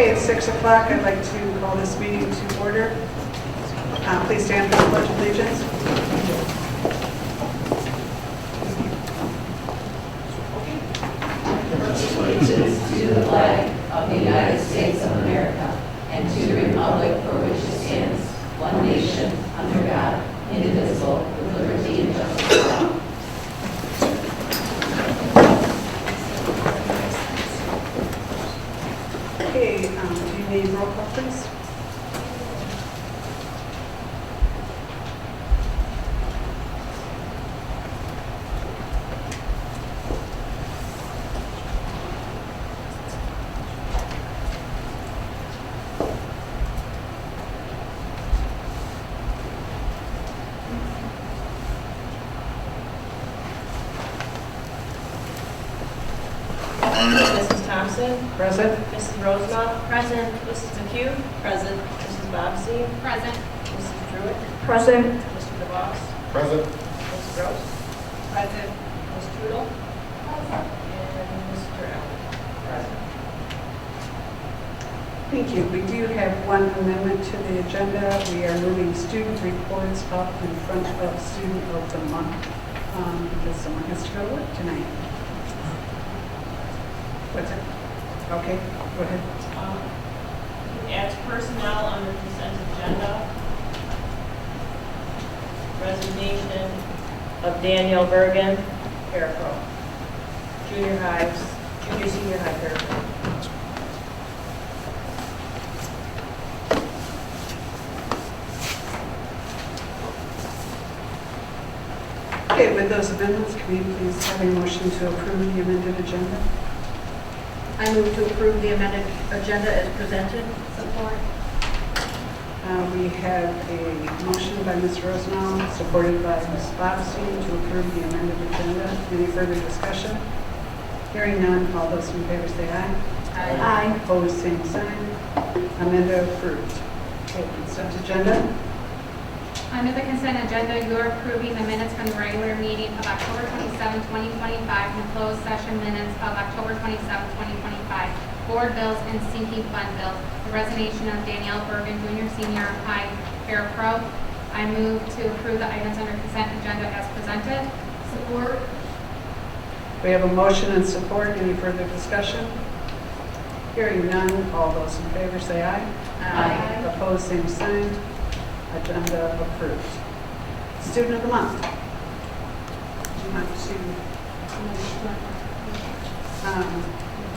Okay, it's 6 o'clock. I'd like to call this meeting to order. Please stand for the Pledge of Allegiance. Allegiance to the flag of the United States of America and to the republic for which it stands, one nation, under God, indivisible, with liberty and justice for all. Okay, do you need roll call, please? Mrs. Thompson. Present. Mrs. Rosenau. Present. Mrs. McHugh. Present. Mrs. Bobbsey. Present. Mrs. Druitt. Present. Mr. DeVos. Present. Mrs. Gross. Present. Ms. Trudel. And Mr. Allen. Thank you. We do have one amendment to the agenda. We are moving student reports up in front of Student of the Month because someone has to go to work tonight. What's it? Okay, go ahead. Add personnel under consent agenda. Resignation of Daniel Bergen, parapro. Junior senior high parapro. Okay, with those amendments, can we please have a motion to approve the amended agenda? I move to approve the amended agenda as presented. Support. We have a motion by Ms. Rosenau, supported by Ms. Bobbsey, to approve the amended agenda. Any further discussion? Hearing none, all those in favor say aye. Aye. Opposed, same sign. Amendment approved. Okay, consent agenda. Under the consent agenda, you are approving the minutes from the regular meeting of October 27, 2025, and the closed session minutes of October 27, 2025, board bills and sinking fund bills, the resignation of Danielle Bergen, junior senior high parapro. I move to approve the items under consent agenda as presented. Support. We have a motion and support. Any further discussion? Hearing none, all those in favor say aye. Aye. Opposed, same sign. Agenda approved. Student of the month. Do you want to?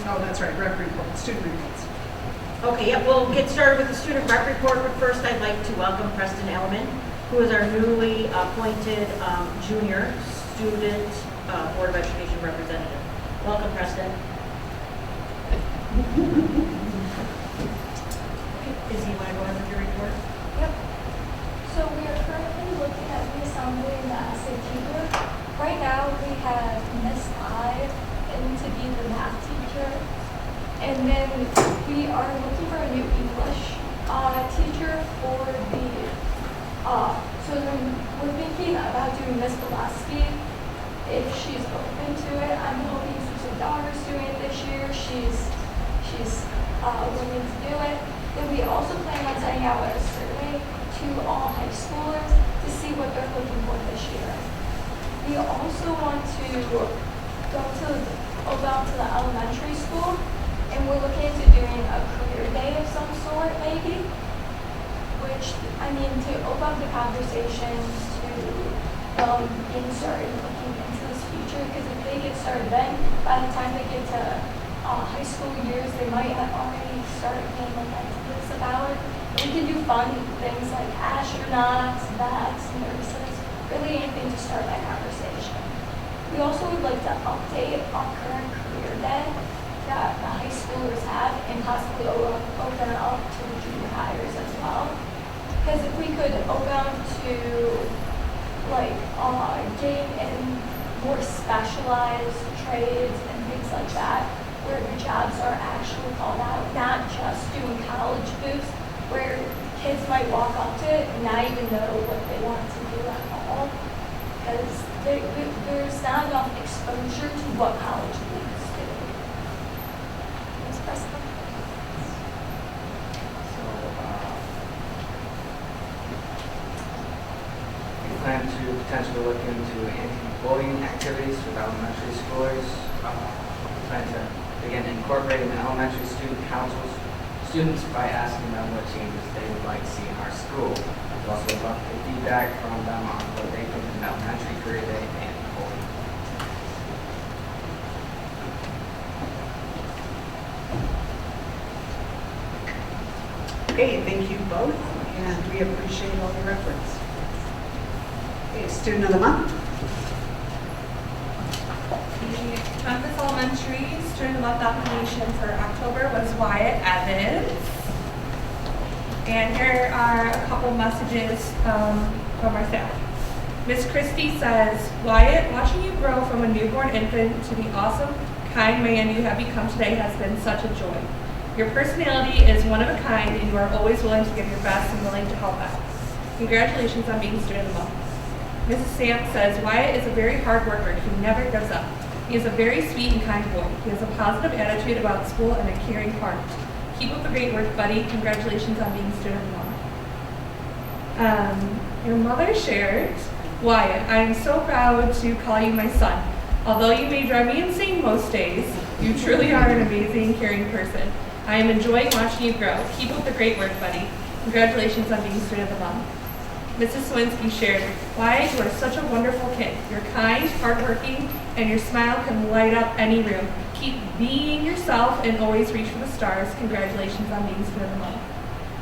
Oh, that's right. Rep report. Student reports. Okay, yep, we'll get started with the student rep report, but first I'd like to welcome Preston Elliman, who is our newly appointed junior student Board of Education representative. Welcome, Preston. Izzy, you want to go ahead with your report? Yep. So we are currently looking at reassembling the SAT group. Right now we have Miss I to be the math teacher. And then we are looking for a new English teacher for the, so then we're thinking about doing Miss Gillespie if she's open to it. I'm hoping Susan Daughter's doing it this year. She's willing to do it. Then we also plan on sending out a survey to all high schoolers to see what they're looking for this year. We also want to go to the elementary school, and we're looking into doing a career day of some sort, maybe. Which, I mean, to open up the conversations to start looking into this future, because if they get started then, by the time they get to high school years, they might have already started getting like ideas about it. We can do fun things like astronauts, vets, nurses, really anything to start that conversation. We also would like to update our current career day that the high schoolers have and possibly open it up to the junior hires as well. Because if we could open up to like getting in more specialized trades and things like that, where your jobs are actually called out, not just doing college boosts, where kids might walk up to it and not even know what they want to do at all, because there's not enough exposure to what college boosts do. Ms. Preston? plan to potentially look into anti-bullying activities with elementary schoolers. We plan to begin incorporating the elementary student councils, students by asking them what changes they would like to see in our school. We also would love to get feedback from them on what they think of an elementary career day and bullying. Okay, thank you both, and we appreciate all your efforts. Okay, Student of the Month. The Memphis Elementary Student of the Month nomination for October was Wyatt Evans. And here are a couple messages from our staff. Miss Christie says, Wyatt, watching you grow from a newborn infant to the awesome, kind man you have become today has been such a joy. Your personality is one of a kind, and you are always willing to give your best and willing to help out. Congratulations on being Student of the Month. Mrs. Samp says, Wyatt is a very hard worker who never gives up. He is a very sweet and kind boy. He has a positive attitude about school and a caring heart. Keep up the great work, buddy. Congratulations on being Student of the Month. Your mother shared, Wyatt, I am so proud to call you my son. Although you may drive me insane most days, you truly are an amazing, caring person. I am enjoying watching you grow. Keep up the great work, buddy. Congratulations on being Student of the Month. Mrs. Swinsky shared, Wyatt, you are such a wonderful kid. You're kind, hardworking, and your smile can light up any room. Keep being yourself and always reach for the stars. Congratulations on being Student of the Month.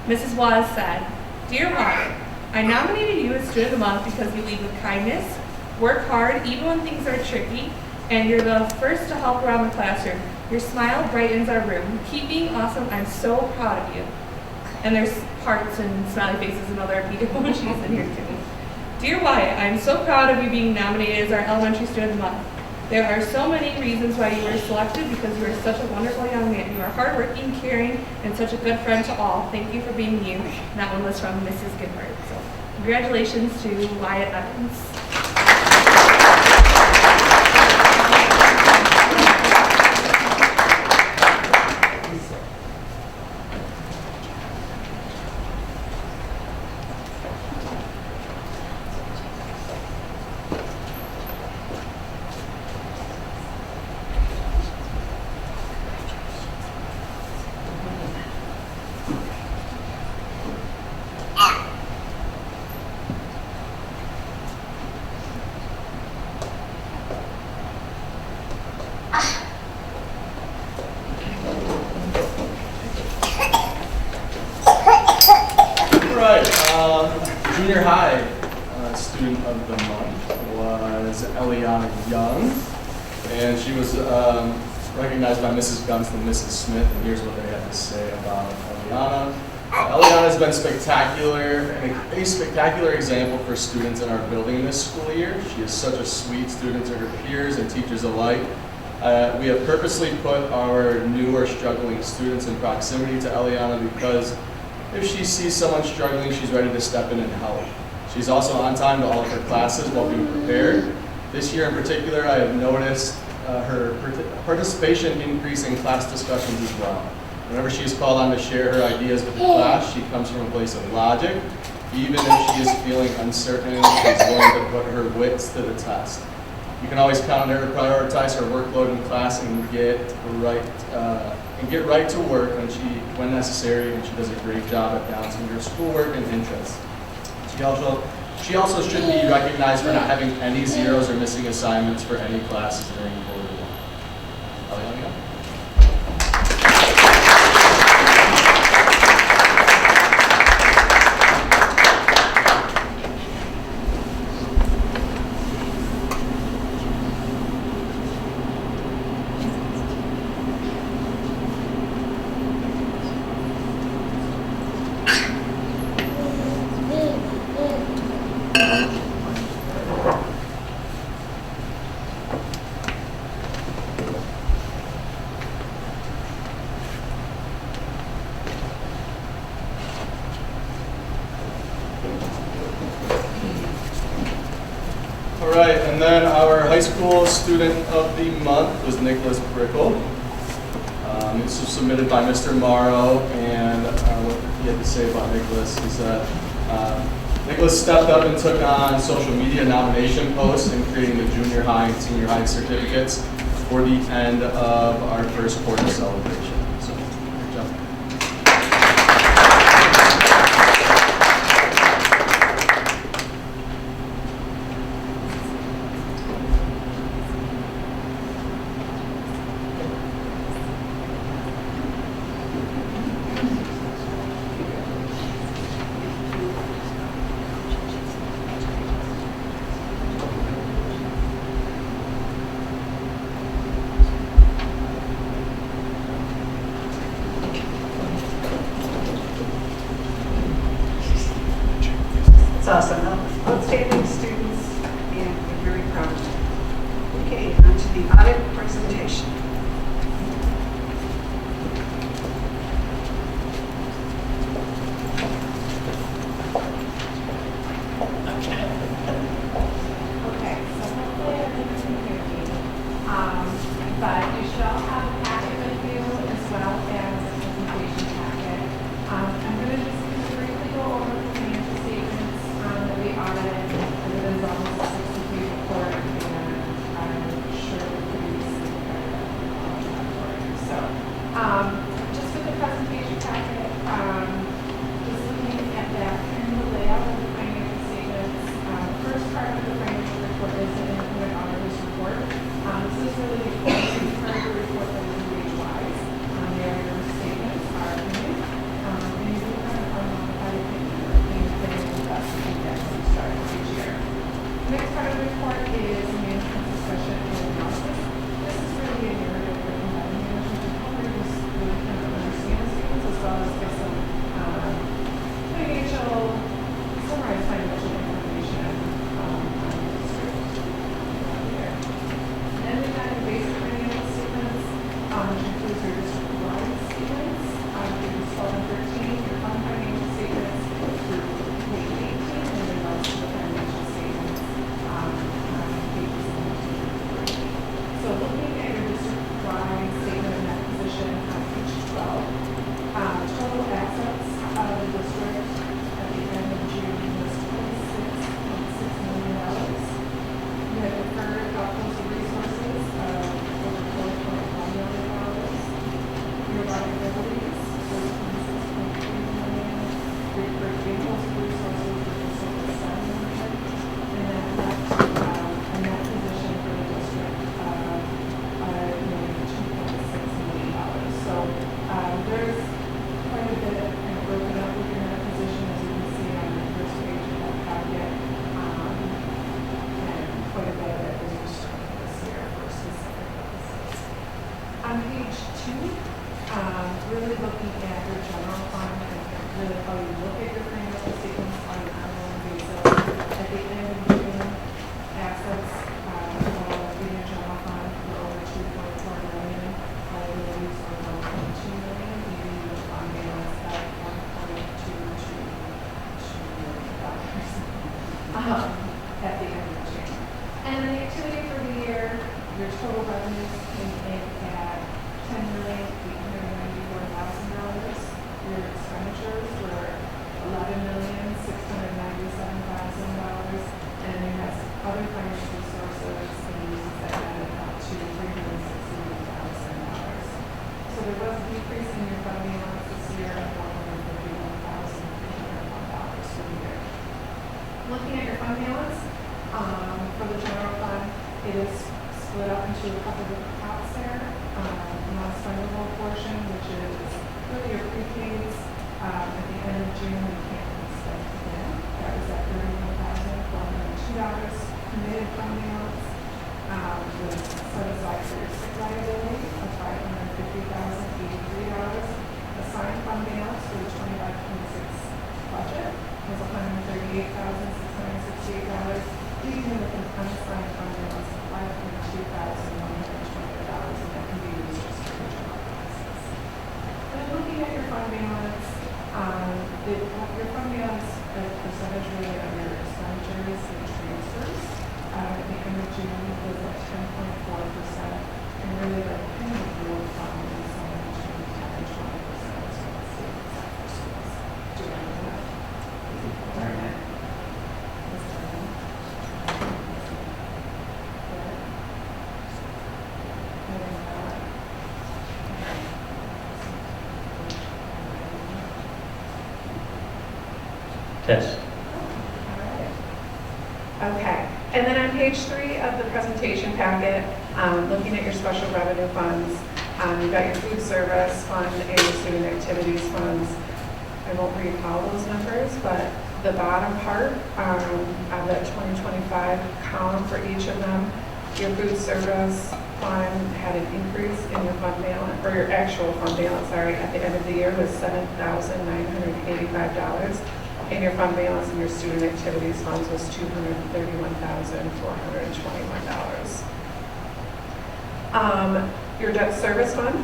Mrs. Waz said, Dear Wyatt, I nominated you as Student of the Month because you lead with kindness, work hard even when things are tricky, and you're the first to help around the classroom. Your smile brightens our room. Keep being awesome. I'm so proud of you. And there's hearts and smiley faces and other emojis in here too. Dear Wyatt, I'm so proud of you being nominated as our Elementary Student of the Month. There are so many reasons why you were selected because you are such a wonderful young man. You are hardworking, caring, and such a good friend to all. Thank you for being you. And that one was from Mrs. Gimbert. So congratulations to Wyatt Evans. Junior high student of the month was Eliana Young, and she was recognized by Mrs. Gunston and Mrs. Smith, and here's what they had to say about Eliana. Eliana has been spectacular and a spectacular example for students in our building this school year. She is such a sweet student to her peers and teachers alike. We have purposely put our newer struggling students in proximity to Eliana because if she sees someone struggling, she's ready to step in and help. She's also on time to all of her classes while being prepared. This year in particular, I have noticed her participation increase in class discussions as well. Whenever she is called on to share her ideas with the class, she comes from a place of logic. Even if she is feeling uncertain, she's willing to put her wits to the test. You can always count on her to prioritize her workload in class and get right to work when necessary, and she does a great job at balancing her schoolwork and interests. She also should be recognized for not having any zeros or missing assignments for any classes during quarter one. Eliana? All right, and then our high school student of the month was Nicholas Brickle. This was submitted by Mr. Morrow, and what he had to say about Nicholas is that Nicholas stepped up and took on social media nomination posts and creating the junior high and senior high certificates for the end of our first quarter celebration. So, good job. It's awesome. Outstanding students, and we're very proud of them. Okay, on to the audit presentation. Okay, so hopefully everyone can hear me. But you should all have a packet with you as well as a presentation packet. I'm going to just briefly go over the financial statements that we audited. It is almost a 60-page report, and I'm sure we're pretty So, just with the presentation packet, just looking at that and the layout of the financial statements. First part of the financial report is an independent auditor's report. This is really the only part of the report that is wage-wise. Their statements are new, and you can kind of unmodified opinion or anything that's that we start each year. Next part of the report is management discussion and analysis. This is really a narrative written by the management to help readers really kind of understand the statements as well as get some summarized financial information on the district. Then we have the basic financial statements, which includes your district-wide statements, pages 12 and 13, your fund financial statements through page 18, and then also the financial statements on pages 1 to 3. So looking at your district-wide statement of net position on page 12, total assets of the district at the end of June was $26.6 million. You have deferred outflows of resources of over $4.1 million. Your liabilities was $26.3 million. Deferred vehicles resources were just over $7 million. And that left a net position for the district of $2.6 million. So there's quite a bit kind of broken up with your net position, as you can see on the first page of that packet. And quite a bit of it is restricted this year for specific purposes. On page 2, really looking at your general fund and really how you look at your financial statements on an ongoing basis. At the end of June, assets in your general fund were over $2.4 million. Liabilities were $1.2 million. Leaving your fund balance at $1.222 million at the end of June. And the activity for the year, your total revenues came in at $10,894,000. Your expenditures were $11,697,000. And then that's other financial sources and uses that added up to $361,000. So there was a decrease in your fund balance this year of $151,301 for the year. Looking at your fund balance, for the general fund, it is split up into a couple different pots there. Non-spendable portion, which is really your prepaids. At the end of June, we can't really spend again. That was at $31,402. Committed fund balance was set aside for your sick liability of $550,083. Assigned fund balance for the 25-26 budget was $138,668, leaving with an unassigned fund balance of $502,120, and that can be used just for your general classes. Then looking at your fund balance, your fund balance as a percentage really of your expenditures and transfers at the end of June was at 10.4%, and really the kind of rule of thumb is somewhere between 10 and 20% is what the state is at for schools. Doing that. Test. Okay, and then on page 3 of the presentation packet, looking at your special revenue funds, you've got your food service fund and your student activities funds. I won't read all those numbers, but the bottom part of that 2025 column for each of them, your food service fund had an increase in your fund balance, or your actual fund balance, sorry, at the end of the year was $7,985. And your fund balance in your student activities funds was $231,421. Your debt service fund,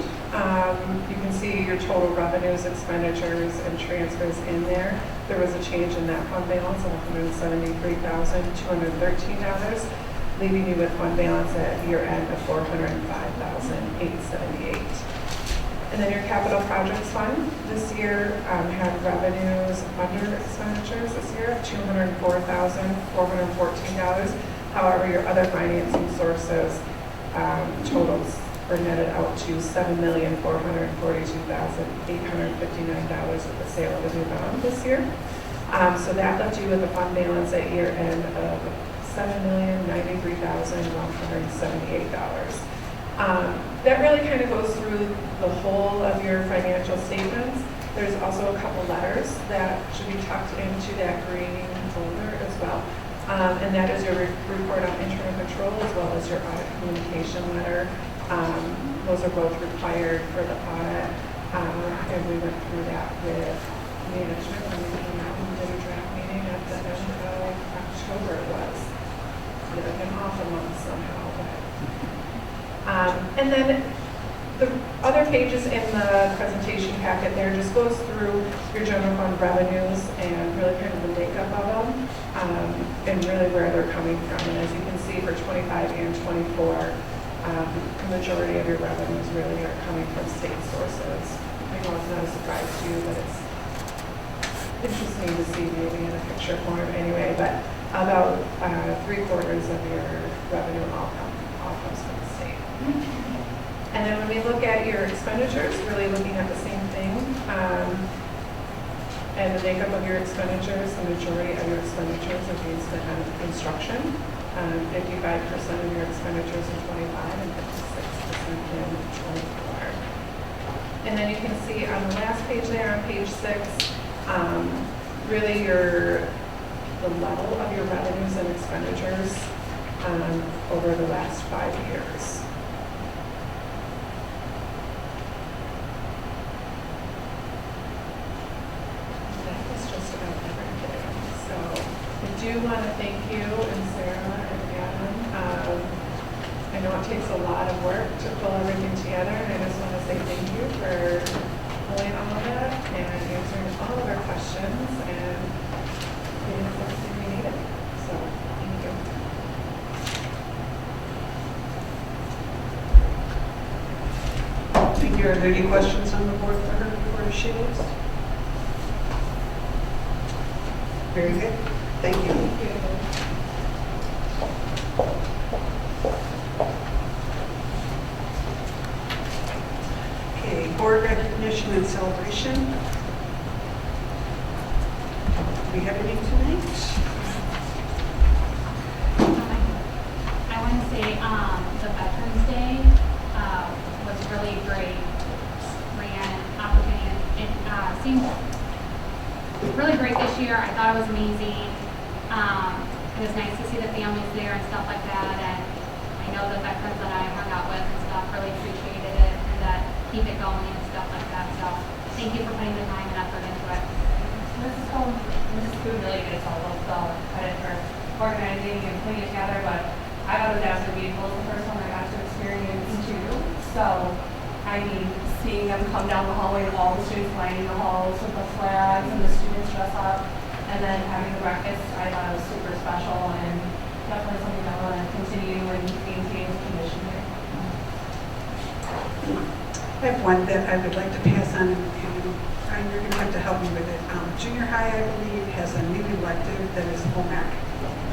you can see your total revenues, expenditures, and transfers in there. There was a change in that fund balance of $173,213, leaving you with fund balance at year end of $405,878. And then your capital projects fund this year had revenues under expenditures this year of $204,414. However, your other financing sources totals were netted out to $7,442,859 with the sale of a new bond this year. So that left you with a fund balance at year end of $7,093,178. That really kind of goes through the whole of your financial statements. There's also a couple letters that should be tucked into that green folder as well. And that is your report on internal control as well as your audit communication letter. Those are both required for the audit. And we went through that with management when we came out and did a draft meeting at the end of October it was. It had been off a month somehow, but and then the other pages in the presentation packet there just goes through your general fund revenues and really kind of the makeup of them and really where they're coming from. And as you can see for 25 and 24, the majority of your revenues really are coming from state sources. I know it's not a surprise to you, but it's interesting to see maybe in a picture form anyway, but about 3/4 of your revenue all comes from the state. And then when we look at your expenditures, really looking at the same thing, and the makeup of your expenditures, the majority of your expenditures are being spent on instruction, 55% of your expenditures in 25 and 56% in 24. And then you can see on the last page there, on page 6, really the level of your revenues and expenditures over the last 5 years. That is just about everything. So I do want to thank you and Sarah and Adam. I know it takes a lot of work to pull everything together, and I just want to say thank you for pulling all of that and answering all of our questions and giving us everything we needed. So thank you. Thank you. Are there any questions on the board for her before she leaves? Very good. Thank you. Thank you. Okay, board recognition and celebration. Do we have any tonight? I want to say the Veterans Day was really great. Ran opportunity. It seemed really great this year. I thought it was amazing. It was nice to see the families there and stuff like that. And I know the veterans that I hung out with and stuff really appreciated it and that keep it going and stuff like that. So thank you for putting the time and effort into it. Mrs. Food really gets all of the credit for organizing and putting it together, but I thought it was absolutely beautiful. It's the first one I got to experience too. So, I mean, seeing them come down the hallway, all the students lining the halls with the flags and the students dress up, and then having the breakfast, I thought it was super special and definitely something I want to continue and maintain the tradition here. I have one that I would like to pass on, and you're going to have to help me with it. Junior high, I believe, has a new elective that is home ec.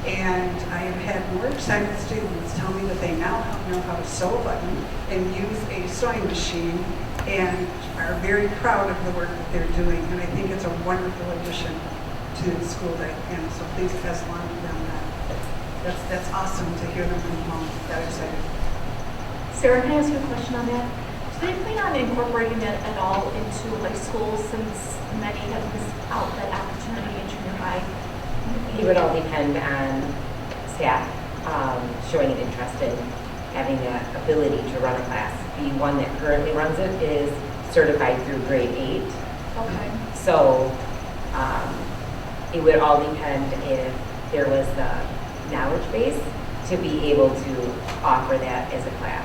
And I have had more excited students tell me that they now know how to sew a button and use a sewing machine and are very proud of the work that they're doing. And I think it's a wonderful addition to the school day. And so please pass along to them that. That's awesome to hear them come home that excited. Sarah, can I ask you a question on that? Do they plan on incorporating that at all into high school since many have missed out that opportunity in junior high? It would all depend on staff showing an interest in having the ability to run a class. The one that currently runs it is certified through grade 8. Okay. So it would all depend if there was the knowledge base to be able to offer that as a class.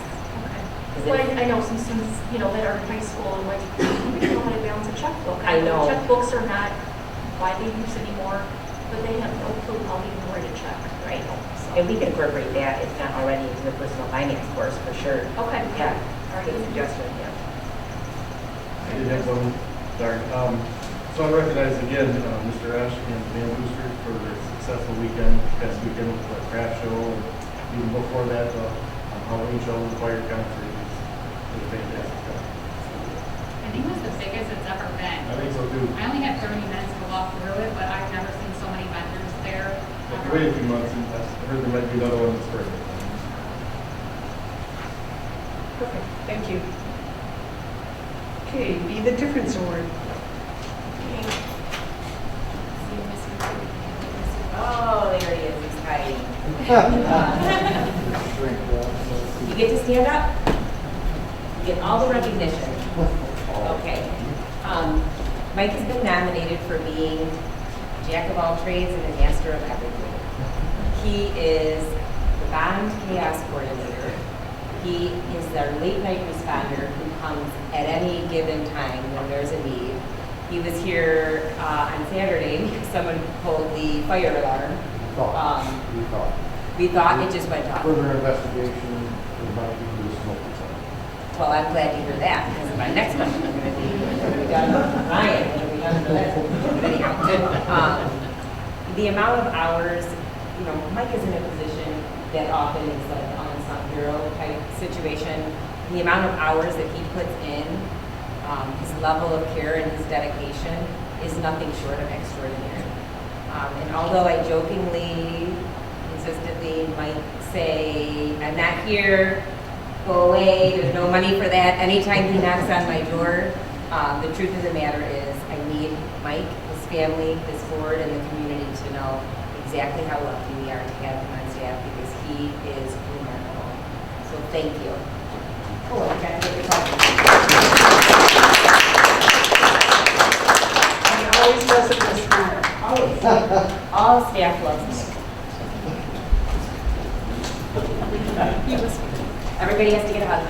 Okay. Well, I know some students, that are in high school and like, we don't know how to balance a checkbook. I know. Checkbooks are not widely used anymore, but they have no clue how to even write a check. Right. So. And we can incorporate that, if not already, into the personal finance course for sure. Okay. Yeah. All right. Good suggestion, yeah. I did have one, sorry. So I recognize again Mr. Ash and Dan Boosters for their successful weekend, past weekend with the craft show, and even before that, Halloween show and the choir concert. It was fantastic stuff. I think it was the biggest it's ever been. I think so too. I only had 30 minutes to walk through it, but I've never seen so many vendors there. Have to wait a few months, and I heard there might be another one in the spring. Perfect, thank you. Okay, Be the Difference Award. Oh, there he is, he's hiding. You get to stand up. You get all the recognition. Okay. Mike has been nominated for being Jack of all trades and a master of everything. He is the bond chaos coordinator. He is our late night responder who comes at any given time when there's a need. He was here on Saturday because someone pulled the fire alarm. We thought it just went off. Further investigation, there might be a smoke detector. Well, I'm glad to hear that because my next question is going to be, what have we done with Ryan? What have we done for that? But anyhow, the amount of hours, Mike is in a position that often is like an unsung hero type situation. The amount of hours that he puts in, his level of care and his dedication is nothing short of extraordinary. And although I jokingly, consistently might say, I'm not here, go away, there's no money for that, anytime he knocks on my door, the truth of the matter is I need Mike, his family, his board, and the community to know exactly how lucky we are to have him on staff because he is remarkable. So thank you. Oh, I got to take your question. Always does it with a smile. Always. All staff loves me. Everybody has to get a hug.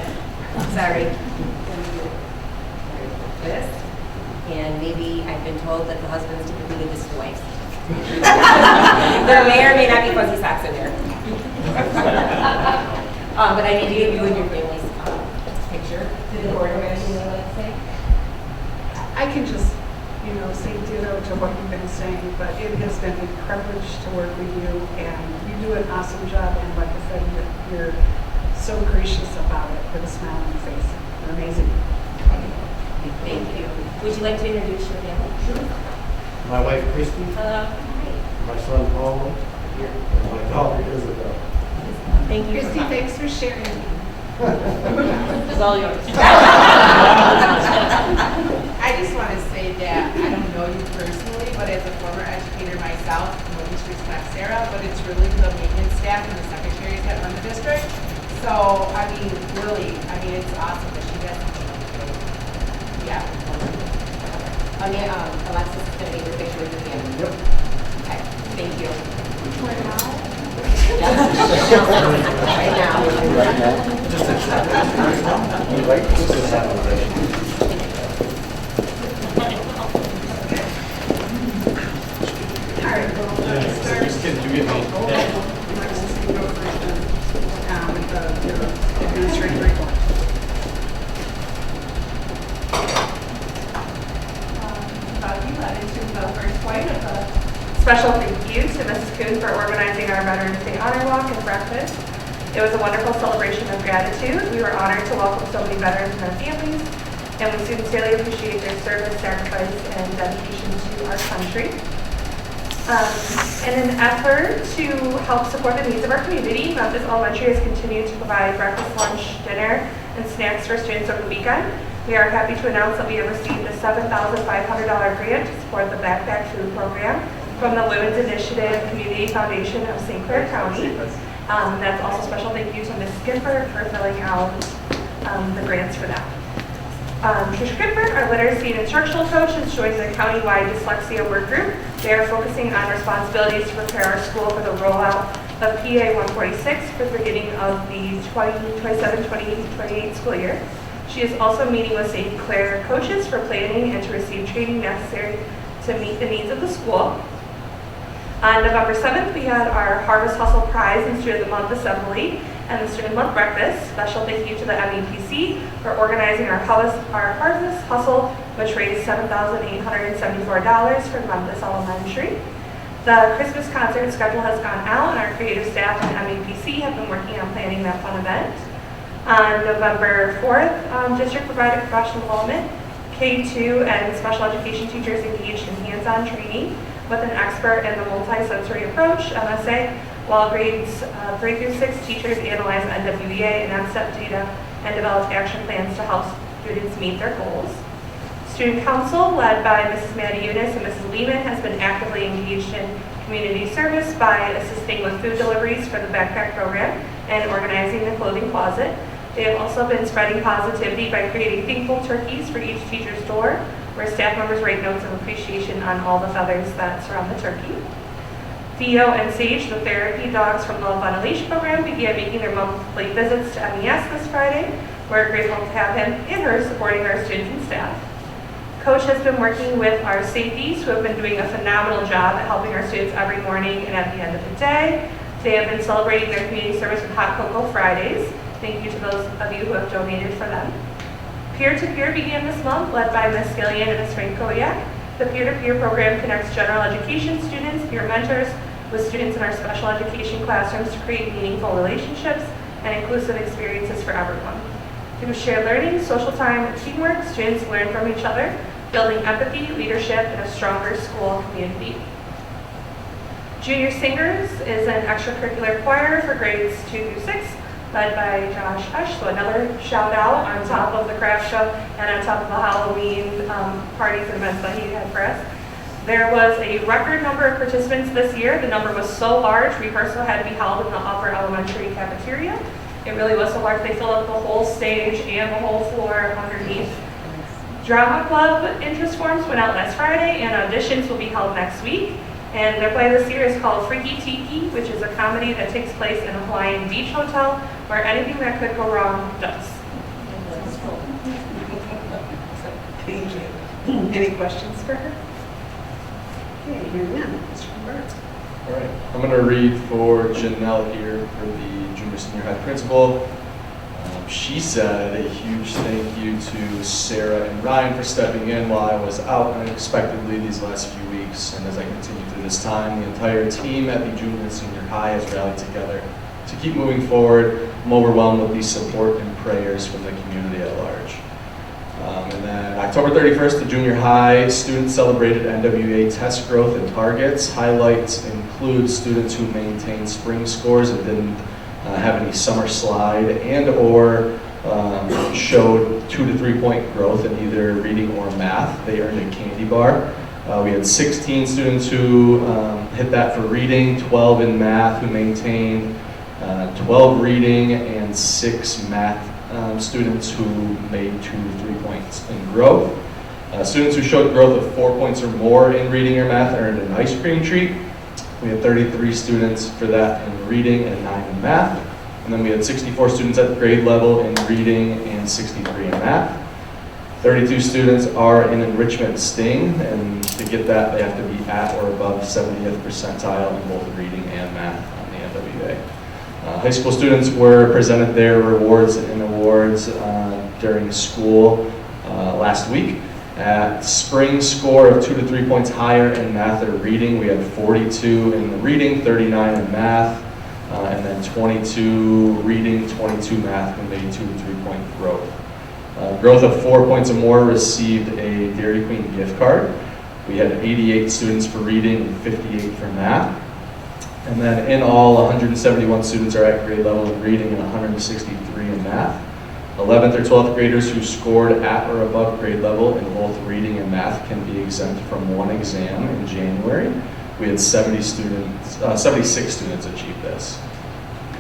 Sorry. This. And maybe I've been told that the husbands typically do this to wives. There may or may not be fuzzy socks in there. But I need to give you and your family's picture. Did the board have anything they'd like to say? I can just, say ditto to what you've been saying, but it has been a privilege to work with you, and you do an awesome job, and like I said, you're so gracious about it with a smile on your face. You're amazing. Thank you. Would you like to introduce your family? Sure. My wife Christy, Hello. my son Paul, and my daughter Isabel. Thank you. Christy, thanks for sharing. It's all yours. I just want to say that I don't know you personally, but as a former educator myself, no disrespect Sarah, but it's really the maintenance staff and the secretaries that run the district. So, really, it's awesome that she has. Yeah. Alexis is going to be your picture with your family. Yep. Okay. Thank you. Right now? Right now. All right, well, let's start. Can you get me? Alexis, you go first, with your administrative report. You led into the first point of a special thank you to Mrs. Kuhn for organizing our Veterans Day Honor Walk and breakfast. It was a wonderful celebration of gratitude. We were honored to welcome so many veterans and their families, and we sincerely appreciate their service, sacrifice, and dedication to our country. In an effort to help support the needs of our community, Memphis Elementary has continued to provide breakfast, lunch, dinner, and snacks for students over the weekend. We are happy to announce that we have received a $7,500 grant to support the Backpack Food Program from the Women's Initiative Community Foundation of St. Clair County. That's also special thank you to Ms. Gifford for filling out the grants for that. Tricia Gifford, our literacy and instructional coach, has joined the countywide dyslexia work group. They are focusing on responsibilities to prepare our school for the rollout of PA 146 for the beginning of the 2027-28 school year. She is also meeting with St. Clair coaches for planning and to receive training necessary to meet the needs of the school. On November 7th, we had our Harvest Hustle Prize and Student of the Month Assembly and the Student Month Breakfast. Special thank you to the MEPC for organizing our Harvest Hustle, which raised $7,874 for Memphis Elementary. The Christmas concert schedule has gone out, and our creative staff and MEPC have been working on planning that fun event. On November 4th, district provided professional development. K-2 and special education teachers engaged in hands-on training with an expert in the multi-sensory approach, MSA, while grades 3 through 6 teachers analyzed NWEA and MSTEP data and developed action plans to help students meet their goals. Student Council, led by Mrs. Maddie Eunice and Mrs. Lehman, has been actively engaged in community service by assisting with food deliveries for the backpack program and organizing the clothing closet. They have also been spreading positivity by creating thankful turkeys for each teacher's door, where staff members write notes of appreciation on all the feathers that surround the turkey. Theo and Sage, the therapy dogs from the Love on a Leash program, began making their monthly visits to MES this Friday. We're grateful to have him and her supporting our students and staff. Coach has been working with our safeties, who have been doing a phenomenal job at helping our students every morning and at the end of the day. They have been celebrating their community service with Hot Cocoa Fridays. Thank you to those of you who have donated for them. Peer-to-Peer began this month, led by Ms. Gillian and Ms. Frankowiak. The peer-to-peer program connects general education students, peer mentors, with students in our special education classrooms to create meaningful relationships and inclusive experiences for everyone. Through shared learning, social time, and teamwork, students learn from each other, building empathy, leadership, and a stronger school community. Junior Singers is an extracurricular choir for grades 2 through 6, led by Josh Esch. So another shout out on top of the craft show and on top of the Halloween parties and events that he had for us. There was a record number of participants this year. The number was so large, rehearsal had to be held in the upper elementary cafeteria. It really was so large, they filled up the whole stage and the whole floor underneath. Drama Club interest forms went out last Friday, and auditions will be held next week. And their play this year is called Freaky Tiki, which is a comedy that takes place in a Hawaiian beach hotel where anything that could go wrong does. Thank you. Any questions for her? Okay, hearing none. Mr. Burns. All right, I'm going to read for Janelle here, for the junior senior high principal. She said a huge thank you to Sarah and Ryan for stepping in while I was out unexpectedly these last few weeks. And as I continue through this time, the entire team at the junior and senior high has rallied together to keep moving forward. I'm overwhelmed with the support and prayers from the community at large. And then October 31st, the junior high students celebrated NWA test growth and targets. Highlights include students who maintained spring scores and didn't have any summer slide and or showed 2 to 3 point growth in either reading or math. They earned a candy bar. We had 16 students who hit that for reading, 12 in math who maintained 12 reading, and 6 math students who made 2 to 3 points in growth. Students who showed growth of 4 points or more in reading or math earned an ice cream treat. We had 33 students for that in reading and 9 in math. And then we had 64 students at grade level in reading and 63 in math. 32 students are in enrichment STING, and to get that, they have to be at or above 70th percentile in both reading and math on the NWA. High school students were presented their rewards and awards during school last week. At spring score of 2 to 3 points higher in math or reading, we had 42 in reading, 39 in math, and then 22 reading, 22 math, and made 2 to 3 point growth. Growth of 4 points or more received a Dairy Queen gift card. We had 88 students for reading and 58 for math. And then in all, 171 students are at grade level in reading and 163 in math. 11th or 12th graders who scored at or above grade level in both reading and math can be exempt from one exam in January. We had 76 students achieve this.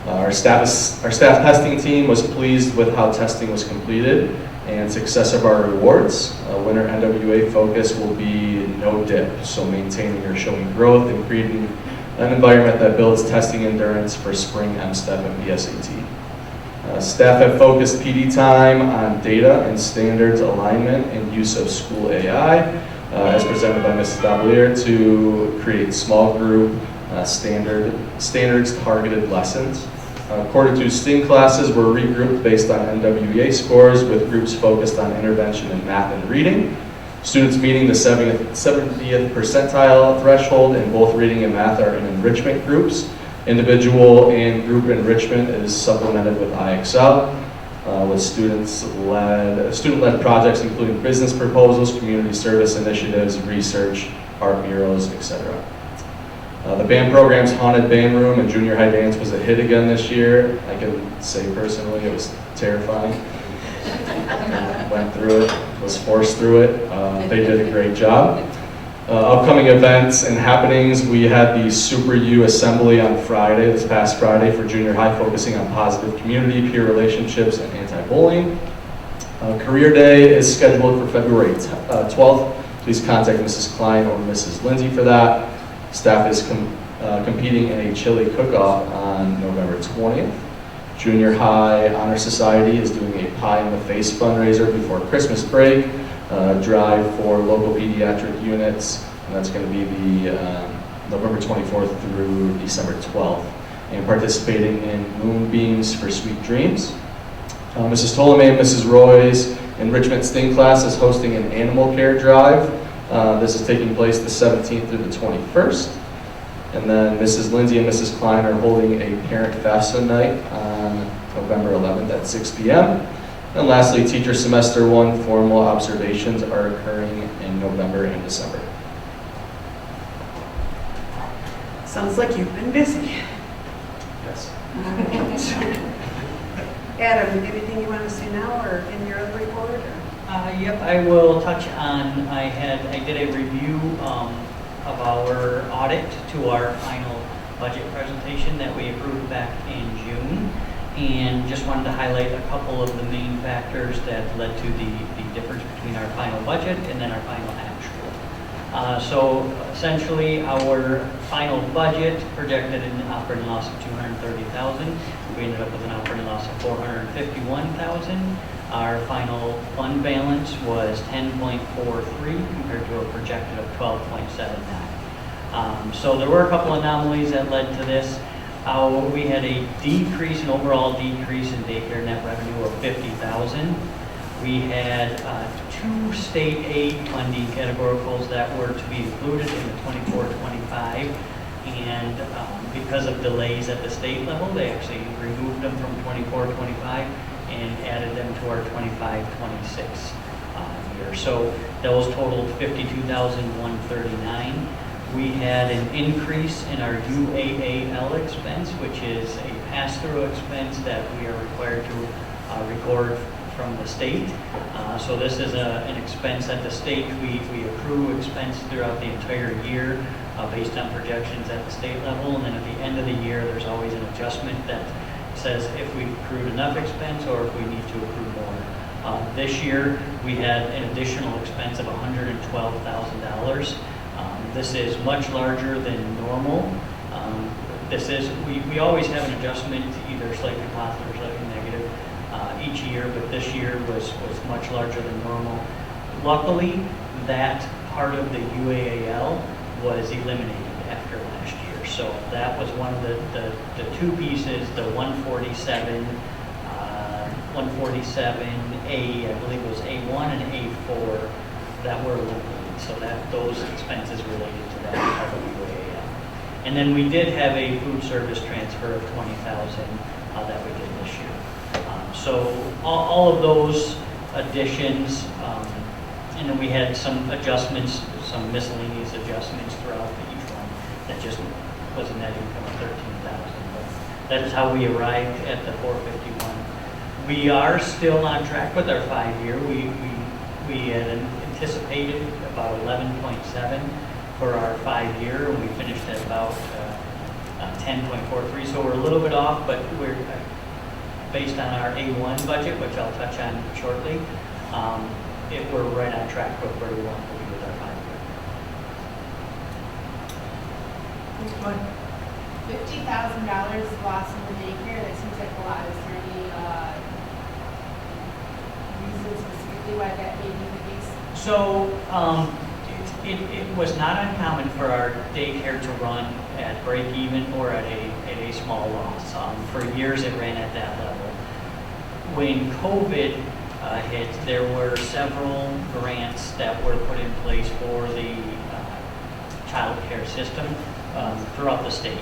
Our staff testing team was pleased with how testing was completed and success of our rewards. Winter NWA focus will be no dip, so maintaining or showing growth and creating an environment that builds testing endurance for spring MSTEP and BSAT. Staff have focused PD time on data and standards alignment and use of school AI, as presented by Mrs. Dabalier, to create small group standards targeted lessons. Quarter 2 STEAM classes were regrouped based on NWEA scores, with groups focused on intervention in math and reading. Students meeting the 70th percentile threshold in both reading and math are in enrichment groups. Individual and group enrichment is supplemented with IXL, with student-led projects including business proposals, community service initiatives, research, art murals, etc. The band program's Haunted Band Room and Junior High Dance was a hit again this year. I can say personally it was terrifying. Went through it, was forced through it. They did a great job. Upcoming events and happenings, we had the Super U Assembly on Friday, this past Friday, for junior high, focusing on positive community, peer relationships, and anti-bullying. Career Day is scheduled for February 12th. Please contact Mrs. Klein or Mrs. Lindsay for that. Staff is competing in a chili cook-off on November 20th. Junior High Honor Society is doing a Pie in the Face fundraiser before Christmas break. Drive for local pediatric units, and that's going to be the November 24th through December 12th. And participating in Moonbeams for Sweet Dreams. Mrs. Ptolemy and Mrs. Roy's Enrichment STEAM class is hosting an animal care drive. This is taking place the 17th through the 21st. And then Mrs. Lindsay and Mrs. Klein are holding a parent FAFSA night on November 11th at 6 p.m. And lastly, teacher semester 1 formal observations are occurring in November and December. Sounds like you've been busy. Yes. Adam, anything you want to say now or in your other report? Or? Yep, I will touch on, I did a review of our audit to our final budget presentation that we approved back in June, and just wanted to highlight a couple of the main factors that led to the difference between our final budget and then our final actual. So essentially, our final budget projected an operating loss of $230,000. We ended up with an operating loss of $451,000. Our final fund balance was 10.43 compared to a projected of 12.79. So there were a couple anomalies that led to this. We had a decrease, an overall decrease in daycare net revenue of $50,000. We had 2 state aid funding categoricals that were to be included in the 24-25, and because of delays at the state level, they actually removed them from 24-25 and added them to our 25-26 year. So those totaled $52,139. We had an increase in our UAAL expense, which is a pass-through expense that we are required to record from the state. So this is an expense at the state. We accrue expense throughout the entire year based on projections at the state level, and then at the end of the year, there's always an adjustment that says if we've accrued enough expense or if we need to accrue more. This year, we had an additional expense of $112,000. This is much larger than normal. We always have an adjustment, either slightly positive or slightly negative each year, but this year was much larger than normal. Luckily, that part of the UAAL was eliminated after last year. So that was one of the 2 pieces, the 147A, I believe it was A1 and A4, that were eliminated. So that those expenses related to that part of UAAL. And then we did have a food service transfer of $20,000 that we did this year. So all of those additions, and then we had some adjustments some miscellaneous adjustments throughout each one. That just was a net income of 13,000. But that is how we arrived at the 451. We are still on track with our 5-year. We had anticipated about 11.7 for our 5-year, and we finished at about 10.43. So we're a little bit off, but we're based on our A1 budget, which I'll touch on shortly. We're right on track with where we want to be with our 5-year. $50,000 lost in the daycare, that seems like a lot. Is there any reason specifically why that may be the case? So it was not uncommon for our daycare to run at break even or at a small loss. For years it ran at that level. When COVID hit, there were several grants that were put in place for the child care system throughout the state.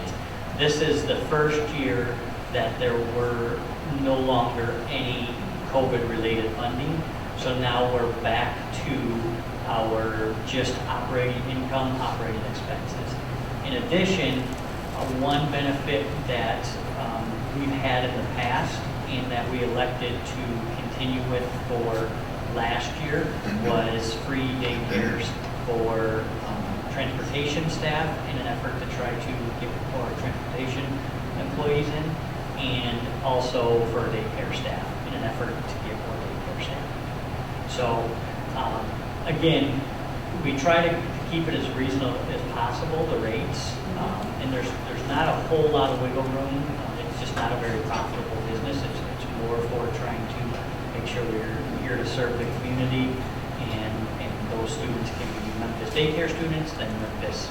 This is the first year that there were no longer any COVID-related funding. So now we're back to our just operating income, operating expenses. In addition, one benefit that we've had in the past and that we elected to continue with for last year was free daycares for transportation staff in an effort to try to get more transportation employees in, and also for daycare staff in an effort to get more daycare staff. So again, we try to keep it as reasonable as possible, the rates, and there's not a whole lot of wiggle room. It's just not a very profitable business. It's more for trying to make sure we're here to serve the community, and those students can be Memphis daycare students, then Memphis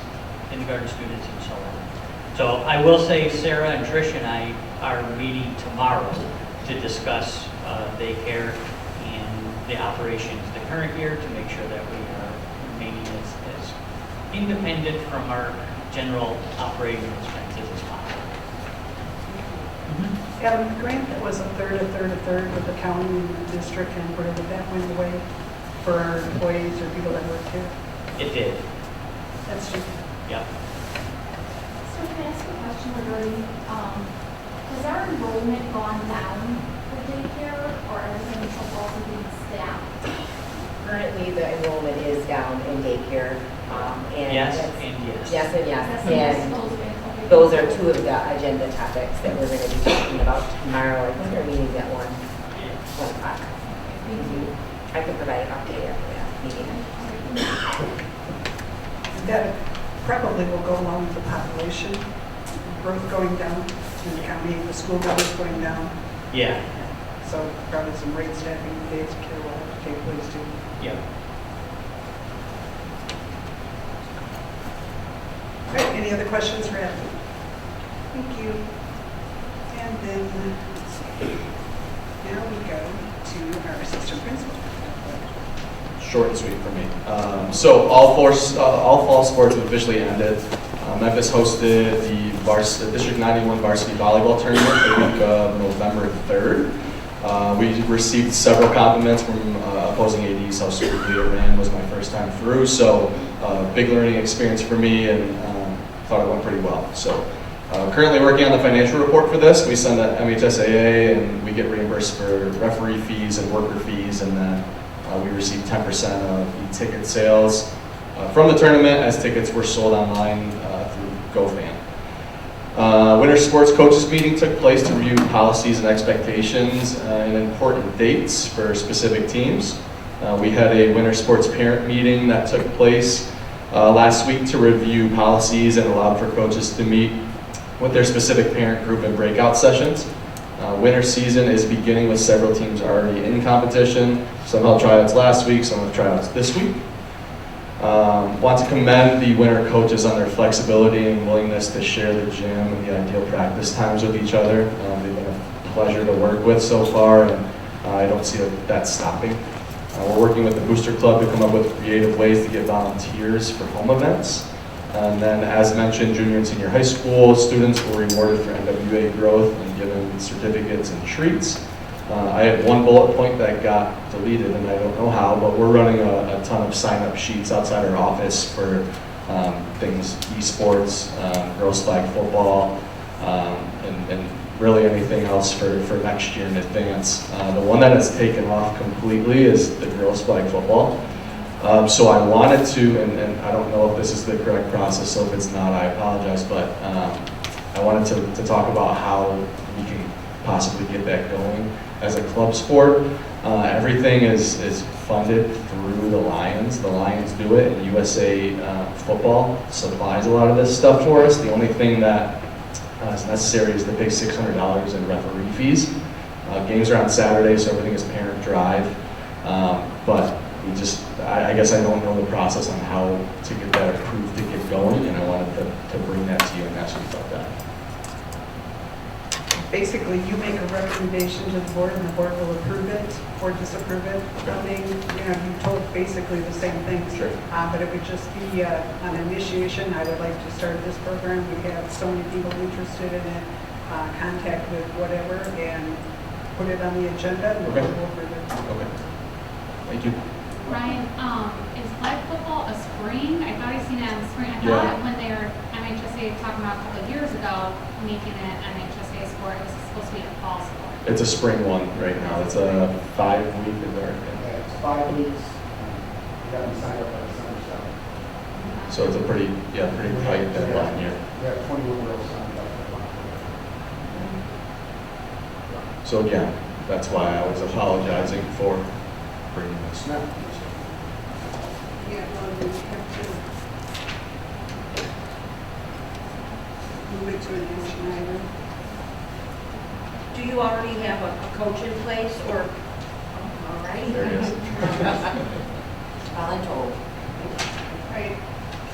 kindergarten students, and so on. So I will say Sarah and Trish and I are meeting tomorrow to discuss daycare and the operations the current year to make sure that we are remaining as independent from our general operating expenses as possible. Adam, the grant that was a third with the county and the district and where did that went away for our employees or people that work here? It did. That's true. Yep. So can I ask a question regarding, has our enrollment gone down for daycare or everything is also being staffed? Currently, the enrollment is down in daycare. And Yes that's- and yes. Yes and yes. That's And okay. those are two of the agenda topics that we're going to be talking about tomorrow. I think our meeting's at 1 o'clock. I can provide an update after that meeting. That probably will go along with the population growth going down in the county, the school numbers going down. Yeah. So probably some rate staffing days of care will have to take place too. Yep. All right, any other questions for Adam? Thank you. And then, let's see. Now we go to our assistant principal. Short and sweet for me. So all fall sports have officially ended. Memphis hosted the District 91 varsity volleyball tournament the week of November 3rd. We received several compliments from opposing ADs how smoothly it ran. Was my first time through, so big learning experience for me, and thought it went pretty well. So currently working on the financial report for this. We send to MHSAA and we get reimbursed for referee fees and worker fees, and then we receive 10% of the ticket sales from the tournament as tickets were sold online through GoFan. Winter Sports Coaches Meeting took place to review policies and expectations and important dates for specific teams. We had a Winter Sports Parent Meeting that took place last week to review policies and allowed for coaches to meet with their specific parent group in breakout sessions. Winter season is beginning with several teams already in competition. Some held tryouts last week, some have tryouts this week. Want to commend the winter coaches on their flexibility and willingness to share the gym and the ideal practice times with each other. They've been a pleasure to work with so far, and I don't see that stopping. We're working with the Booster Club to come up with creative ways to get volunteers for home events. And then, as mentioned, junior and senior high school students were rewarded for NWA growth and given certificates and treats. I had one bullet point that got deleted, and I don't know how, but we're running a ton of sign-up sheets outside our office for things, esports, girls flag football, and really anything else for next year in advance. The one that has taken off completely is the girls flag football. So I wanted to, and I don't know if this is the correct process, so if it's not, I apologize, but I wanted to talk about how we can possibly get that going as a club sport. Everything is funded through the Lions. The Lions do it, and USA Football supplies a lot of this stuff for us. The only thing that is necessary is to pay $600 in referee fees. Games are on Saturday, so everything is parent drive. But we just, I guess I don't know the process on how to get that approved to get going, and I wanted to bring that to you and ask you about that. Basically, you make a recommendation to the board, and the board will approve it or disapprove it. Funding, you told basically the same things. Sure. But it would just be an initiation. I would like to start this program. We have so many people interested in it. Contact with whatever and put it on the agenda, and we'll Okay. go over it. Okay. Thank you. Ryan, is flag football a spring? I thought I seen it in the spring. I Yeah. thought when they were MHSA talking about a couple of years ago, making it MHSA sport, it was supposed to be a fall sport. It's a spring one right now. It's a 5-week event. Yeah, it's 5 weeks. You got to sign up by the summer stuff. So it's a pretty tight deadline here. We have 21 girls signed up for that. So again, that's why I was apologizing for bringing this up. Yeah, well, we have to move it to an action item. Do you already have a coach in place, or? All righty. There it is. Voluntold.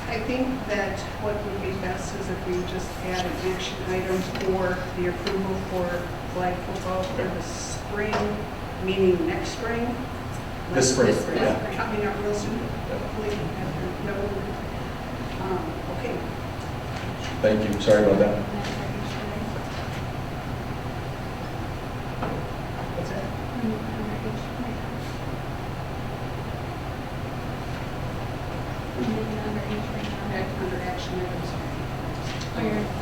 I think that what would be best is if we just add an action item for the approval for flag football for the spring, meaning next spring. This spring, yeah. Coming up real soon, hopefully after November. Okay. Thank you. Sorry about that. What's that? Under action items.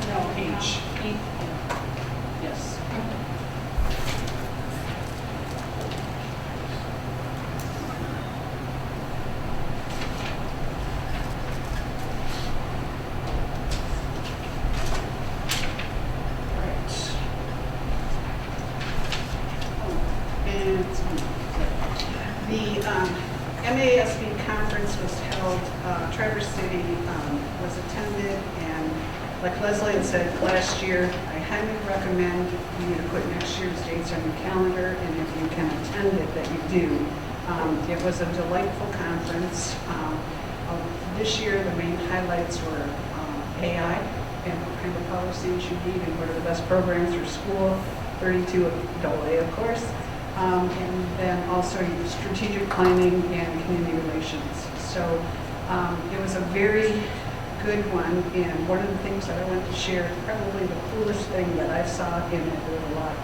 No, H. Yes. And the MASB conference was held, Traverse City was attended, and like Leslie had said last year, I highly recommend you to put next year's dates on your calendar, and if you can attend it, that you do. It was a delightful conference. This year, the main highlights were AI and what kind of policies you need and what are the best programs for school, 32 AA, of course. And then also strategic planning and community relations. So it was a very good one, and one of the things that I wanted to share, probably the coolest thing that I saw in it, there were a lot.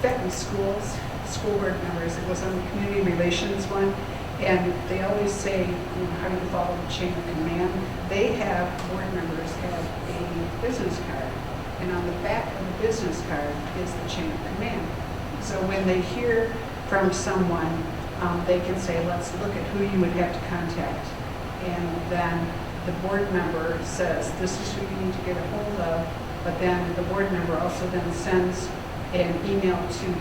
Benton schools, school board members, it was on the community relations one, and they always say, how do you follow the chain of command? They have, board members have a business card, and on the back of the business card is the chain of command. So when they hear from someone, they can say, let's look at who you would have to contact. And then the board member says, this is who you need to get a hold of. But then the board member also then sends an email to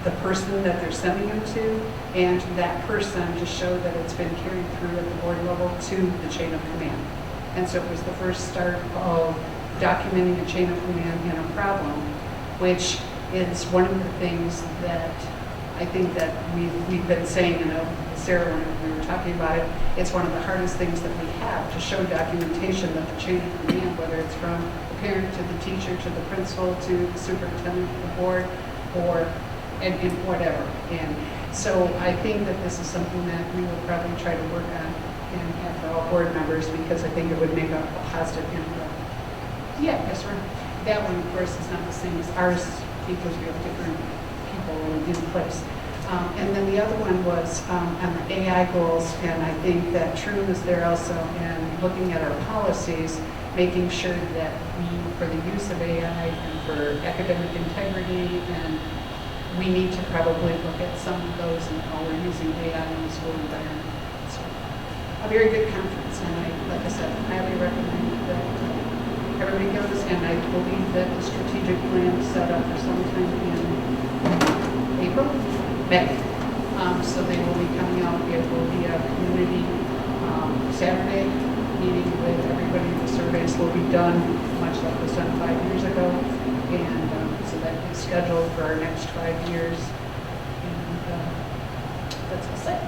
the person that they're sending them to, and that person to show that it's been carried through at the board level to the chain of command. And so it was the first start of documenting a chain of command in a problem, which is one of the things that I think that we've been saying, Sarah, when we were talking about it, it's one of the hardest things that we have to show documentation that the chain of command, whether it's from the parent to the teacher to the principal to the superintendent of the board, or and whatever. And so I think that this is something that we will probably try to work on and have for all board members, because I think it would make a positive impact. Yeah, yes, sir. That one, of course, is not the same as ours because we have different people in place. And then the other one was on the AI goals, and I think that True is there also, and looking at our policies, making sure that we, for the use of AI and for academic integrity, and we need to probably look at some of those and how we're using AI in the school environment. So, a very good conference, and like I said, highly recommend that everybody goes, and I believe that the strategic plan is set up for sometime in April. May. So they will be coming out. It will be a community Saturday meeting with everybody. The surveys will be done, much like was done 5 years ago. And so that is scheduled for our next 5 years. And that's all set.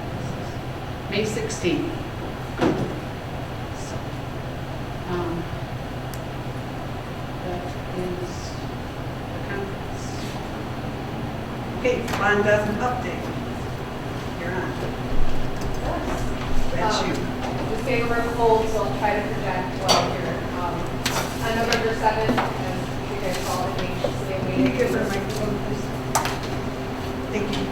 May 16th. So, that is the conference. Okay, Ron does an update. You're on. That's you. Just getting over a cold, so I'll try to project well here. On November 7th, as you guys call it, anxiously Can you awaiting. give her a microphone, please? Thank you.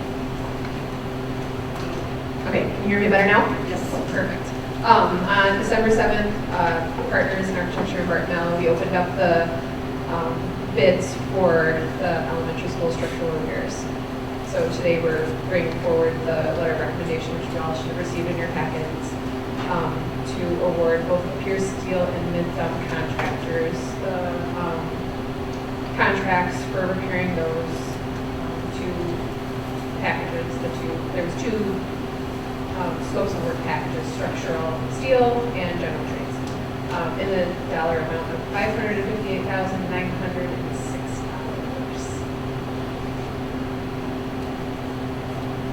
Okay, can you hear me better now? Yes. Perfect. On December 7th, partners in architecture in Bartonella, we opened up the bids for the elementary school structural repairs. So today we're bringing forward the letter of recommendation, which you all should have received in your packets, to award both Pierce Steel and Mid-Dump contractors the contracts for repairing those two packages. There was two scopes of work packages: structural steel and general trades, in the dollar amount of $558,906.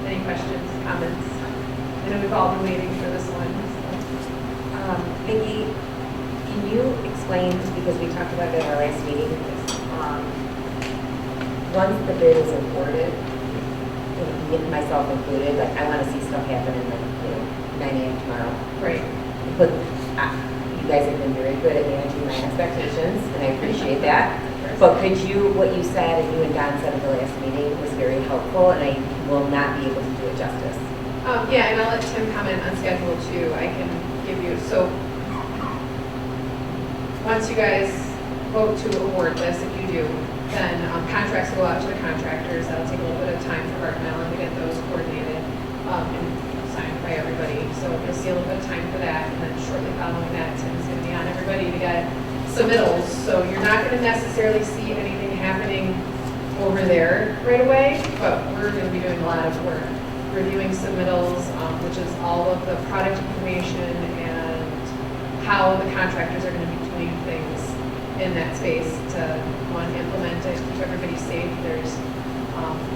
Any questions, comments? I know we've all been waiting for this one. Vicki, can you explain, because we talked about it at our last meeting, once the bid is awarded, myself included, like I want to see stuff happen in 9 a.m. tomorrow. Right. But you guys have been very good at managing my expectations, and I appreciate that. But could you, what you said and you and Don said at the last meeting was very helpful, and I will not be able to do it justice. Yeah, and I'll let Tim comment on schedule too. I can give you, so once you guys vote to award this, if you do, then contracts will go out to the contractors. That'll take a little bit of time for Barton Allen to get those coordinated and signed by everybody. So you'll see a little bit of time for that, and then shortly following that, Tim's going to be on everybody to get submittals. So you're not going to necessarily see anything happening over there right away, but we're going to be doing a lot of work reviewing submittals, which is all of the product information and how the contractors are going to be doing things in that space to, one, implement it, keep everybody safe. There's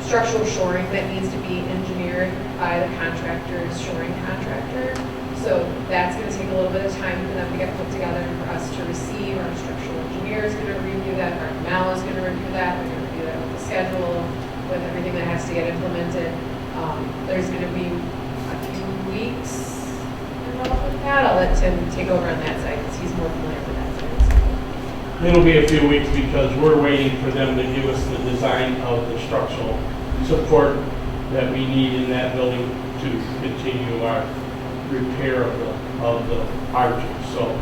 structural shoring that needs to be engineered by the contractor's shoring contractor. So that's going to take a little bit of time for them to get put together and for us to receive. Our structural engineer is going to review that. Our Mal is going to review that. We're going to review that with the schedule, with everything that has to get implemented. There's going to be a few weeks involved with that. I'll let Tim take over on that side because he's more familiar with that side. It'll be a few weeks because we're waiting for them to give us the design of the structural support that we need in that building to continue our repair of the arches. So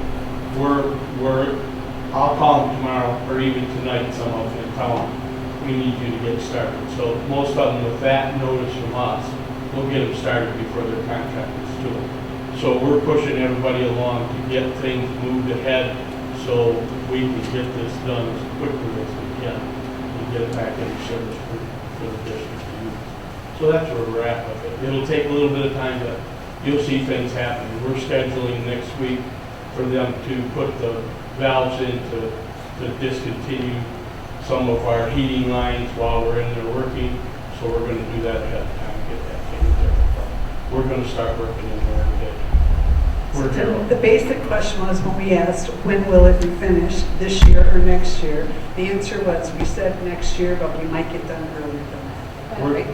I'll call them tomorrow or even tonight, some of them, and tell them we need you to get started. So most of them, with that notice from us, we'll get them started before their contractors do it. So we're pushing everybody along to get things moved ahead so we can get this done as quickly as we can and get it back into service for the district to use. So that's where we're at with it. It'll take a little bit of time, but you'll see things happening. We're scheduling next week for them to put the valves in to discontinue some of our heating lines while we're in there working. So we're going to do that ahead of time, get that taken care of. We're going to start working in there every day. The basic question was when we asked, when will it be finished, this year or next year? The answer was, we said next year, but we might get done earlier than that.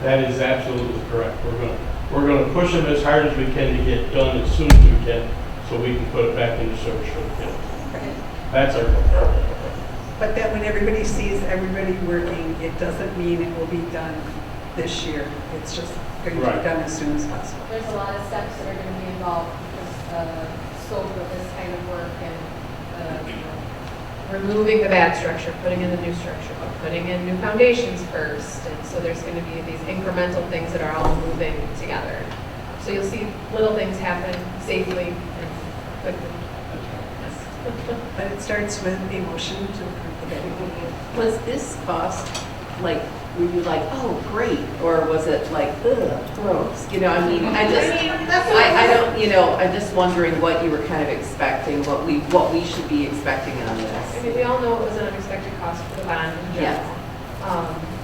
That is absolutely correct. We're going to push them as hard as we can to get done as soon as we can so we can put it back into service for the kids. That's our goal. but that when everybody sees everybody working, it doesn't mean it will be done this year. It's just going to be Right. done as soon as possible. There's a lot of steps that are going to be involved because scope of this kind of work and removing the bad structure, putting in the new structure, but putting in new foundations first. And so there's going to be these incremental things that are all moving together. So you'll see little things happen safely and quickly. But it starts with a motion to approve the bid. Was this cost, like, were you like, oh, great, or was it like, ugh, gross? You know, I mean, I don't, you know, I'm just wondering what you were kind of expecting, what we should be expecting on I this. mean, we all know it was an unexpected cost for the bond in general.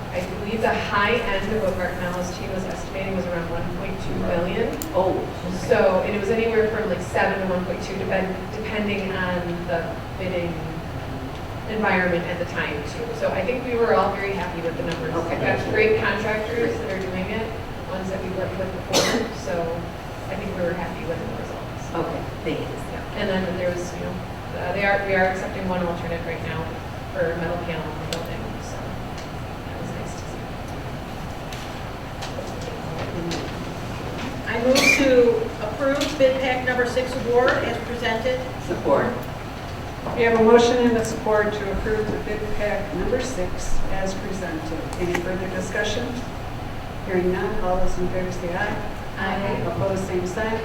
I believe the high end of what Mark Mello's team was estimating was around 1.2 million. Oh. So, and it was anywhere from like 7 to 1.2, depending on the bidding environment at the time too. So I think we were all very happy with the numbers. Okay. We've got great contractors that are doing it, ones that we worked with before. So I think we were happy with the results. Okay, thank you. Yeah. And then there was, you know, we are accepting one alternate right now for metal panel in the building. So that was nice to see. I move to approve bid pack number 6 award as presented. Support. We have a motion and a support to approve the bid pack number 6 as presented. Any further discussion? Hearing none, all those in favor say aye. Aye. Opposed, same sign.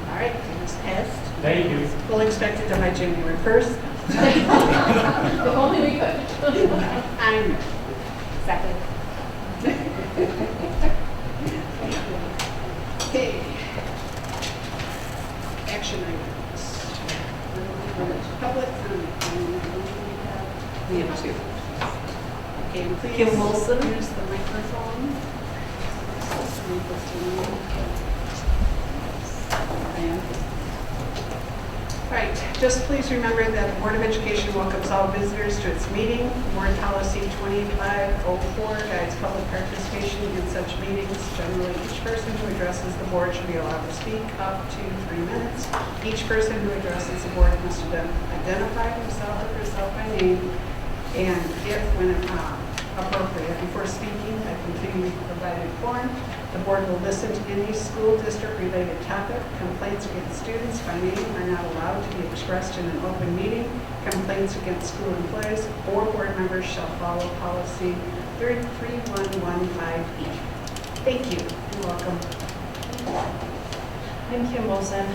All right, it is passed. Thank you. Fully expected done by January 1st. If only we could. I know. Second. Okay. Action items. Public comment. We have two. Okay, and please Kim Wilson. use the microphone. Right, just please remember that the Board of Education welcomes all visitors to its meeting. Board Policy 2504 guides public participation in such meetings. Generally, each person who addresses the board should be allowed to speak up to 3 minutes. Each person who addresses the board must identify himself or herself by name, and if, when appropriate, before speaking, a completely provided form. The board will listen to any school district-related topic. Complaints against students by name are not allowed to be expressed in an open meeting. Complaints against school employees or board members shall follow policy 3115E. Thank you and welcome. I'm Kim Wilson.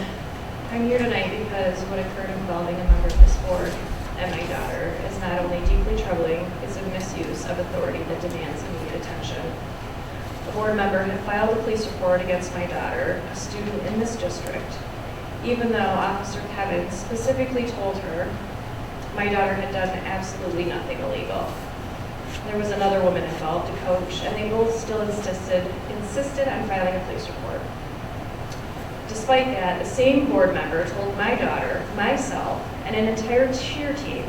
I'm here tonight because what occurred involving a member of this board and my daughter is not only deeply troubling, it's a misuse of authority that demands immediate attention. A board member had filed a police report against my daughter, a student in this district, even though Officer Kevin specifically told her my daughter had done absolutely nothing illegal. There was another woman involved, a coach, and they both still insisted on filing a police report. Despite that, the same board member told my daughter, myself, and an entire cheer team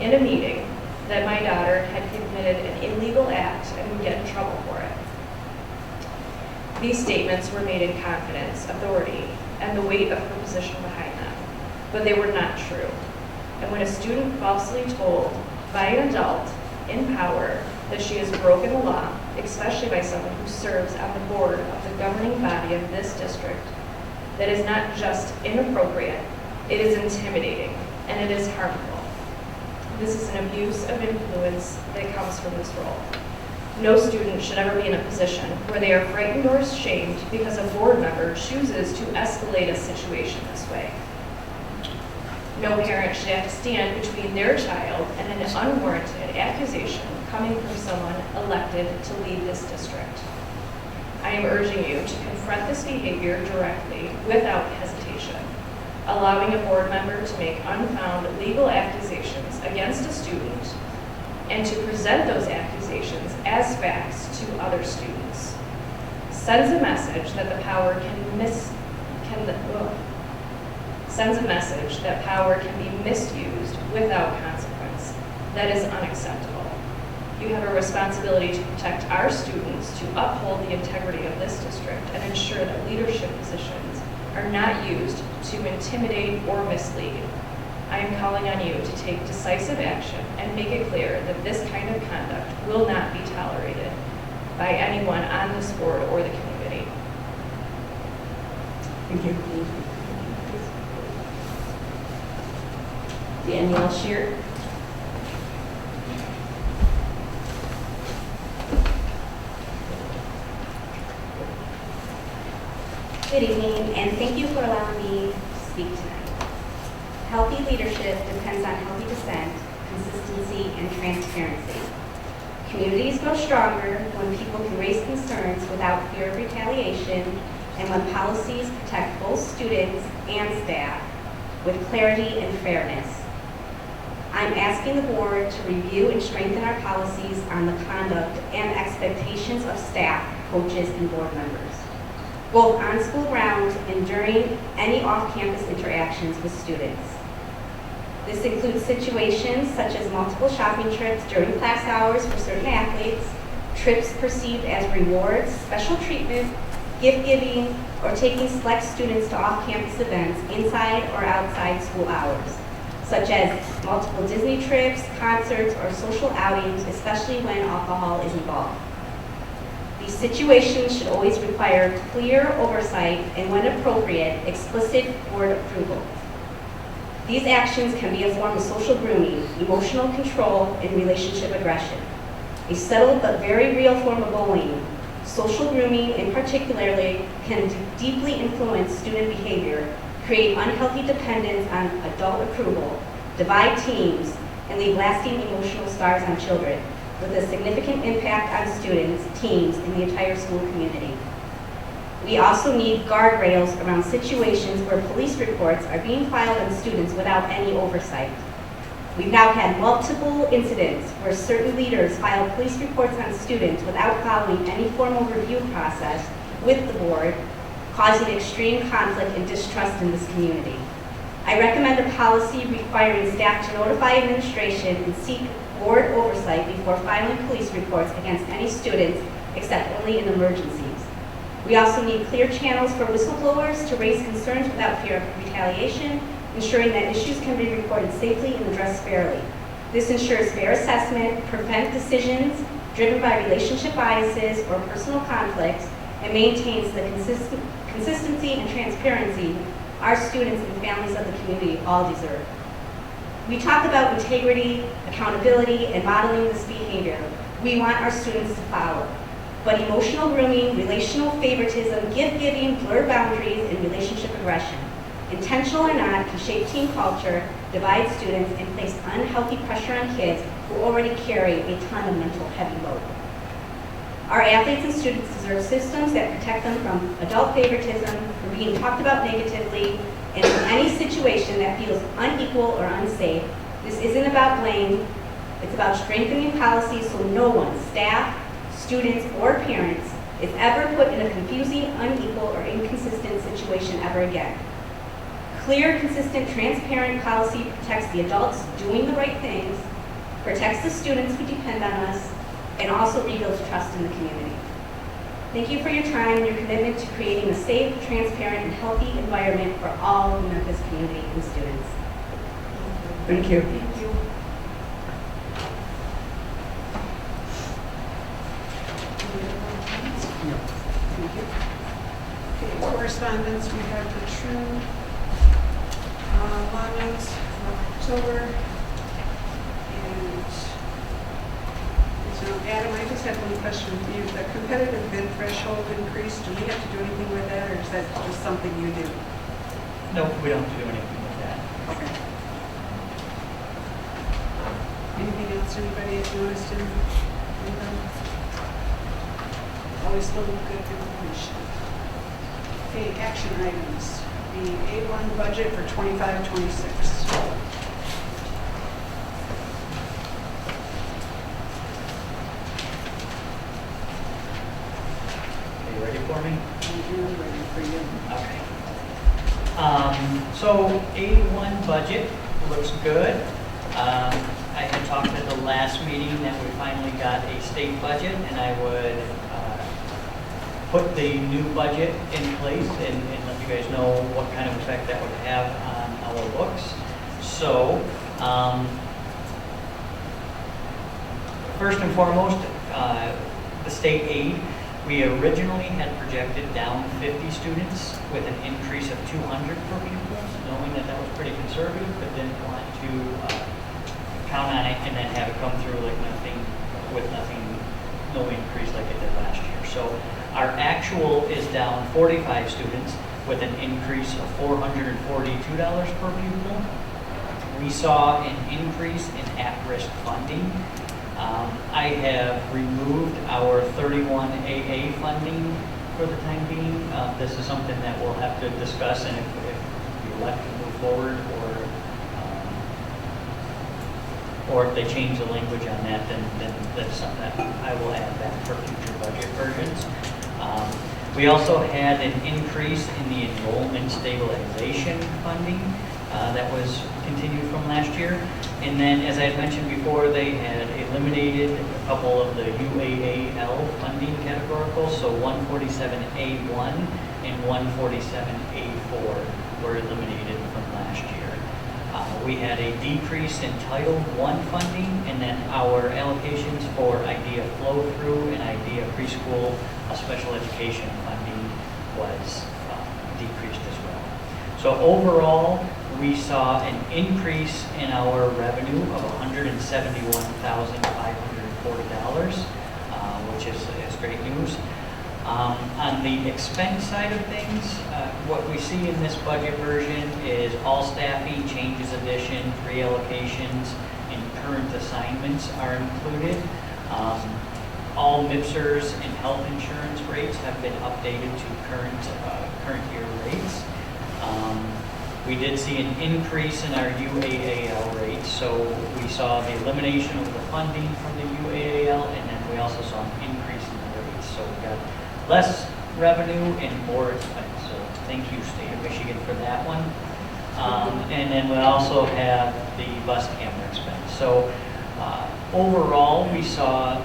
in a meeting that my daughter had committed an illegal act and would get in trouble for it. These statements were made in confidence, authority, and the weight of her position behind them, but they were not true. And when a student falsely told by an adult in power that she has broken the law, especially by someone who serves on the board of the governing body of this district, that is not just inappropriate, it is intimidating, and it is harmful. This is an abuse of influence that comes from this role. No student should ever be in a position where they are frightened or shamed because a board member chooses to escalate a situation this way. No parent should have to stand between their child and an unwarranted accusation coming from someone elected to lead this district. I am urging you to confront this behavior directly without hesitation, allowing a board member to make unfounded legal accusations against a student and to present those accusations as facts to other students sends a message that the power can be misused without consequence. That is unacceptable. You have a responsibility to protect our students, to uphold the integrity of this district, and ensure that leadership positions are not used to intimidate or mislead. I am calling on you to take decisive action and make it clear that this kind of conduct will not be tolerated by anyone on this board or the community. Thank you. Danielle Shear. Good evening, and thank you for allowing me to speak tonight. Healthy leadership depends on healthy dissent, consistency, and transparency. Communities grow stronger when people can raise concerns without fear of retaliation, and when policies protect both students and staff with clarity and fairness. I'm asking the board to review and strengthen our policies on the conduct and expectations of staff, coaches, and board members, both on school grounds and during any off-campus interactions with students. This includes situations such as multiple shopping trips during class hours for certain athletes, trips perceived as rewards, special treatment, gift giving, or taking select students to off-campus events inside or outside school hours, such as multiple Disney trips, concerts, or social outings, especially when alcohol is involved. These situations should always require clear oversight and, when appropriate, explicit board approval. These actions can be a form of social grooming, emotional control, and relationship aggression. A subtle but very real form of bullying. Social grooming, in particular, can deeply influence student behavior, create unhealthy dependence on adult approval, divide teams, and leave lasting emotional scars on children, with a significant impact on students, teams, and the entire school community. We also need guardrails around situations where police reports are being filed on students without any oversight. We've now had multiple incidents where certain leaders filed police reports on students without following any formal review process with the board, causing extreme conflict and distrust in this community. I recommend a policy requiring staff to notify administration and seek board oversight before filing police reports against any students except only in emergencies. We also need clear channels for whistleblowers to raise concerns without fear of retaliation, ensuring that issues can be reported safely and addressed fairly. This ensures fair assessment, prevents decisions driven by relationship biases or personal conflicts, and maintains the consistency and transparency our students and families of the community all deserve. We talk about integrity, accountability, and modeling this behavior we want our students to follow. But emotional grooming, relational favoritism, gift-giving, blur boundaries, and relationship aggression, intentional or not, can shape team culture, divide students, and place unhealthy pressure on kids who already carry a ton of mental heavy load. Our athletes and students deserve systems that protect them from adult favoritism, from being talked about negatively, and from any situation that feels unequal or unsafe. This isn't about blame. It's about strengthening policies so no one, staff, students, or parents, is ever put in a confusing, unequal, or inconsistent situation ever again. Clear, consistent, transparent policy protects the adults doing the right things, protects the students who depend on us, and also rebuilds trust in the community. Thank you for your time and your commitment to creating a safe, transparent, and healthy environment for all the Memphis community and students. Thank you. Thank you. Thank you. Okay, correspondence, we have the True Law Notes of October. And so, Adam, I just have one question for you. The competitive bid threshold increase, do we have to do anything with that, or is that just something you do? No, we don't do anything with that. Okay. Anything else anybody has noticed in them? Always full of good information. Okay, action items. The A1 budget for 25-26. Are you ready for me? I'm ready for you. Okay. So A1 budget looks good. I had talked at the last meeting that we finally got a state budget, and I would put the new budget in place and let you guys know what kind of effect that would have on our books. So, first and foremost, the state aid, we originally had projected down 50 students with an increase of 200 per pupil, knowing that that was pretty conservative, but didn't want to count on it and then have it come through like nothing, no increase like it did last year. So our actual is down 45 students with an increase of $442 per pupil. We saw an increase in at-risk funding. I have removed our 31 AA funding for the time being. This is something that we'll have to discuss, and if we elect to move forward or if they change the language on that, then that's something that I will add back for future budget versions. We also had an increase in the enrollment stabilization funding that was continued from last year. And then, as I had mentioned before, they had eliminated a couple of the UAAL funding categoricals, so 147A1 and 147A4 were eliminated from last year. We had a decrease in Title I funding, and then our allocations for IDEA flow-through and IDEA preschool special education funding was decreased as well. So overall, we saw an increase in our revenue of $171,540, which is great news. On the expense side of things, what we see in this budget version is all staffing, changes, additions, reallocations, and current assignments are included. All MIPSers and health insurance rates have been updated to current year rates. We did see an increase in our UAAL rates, so we saw the elimination of the funding from the UAAL, and then we also saw an increase in the rates. So we got less revenue and more expense. So thank you, State of Michigan, for that one. And then we also have the bus camera expense. So overall, we saw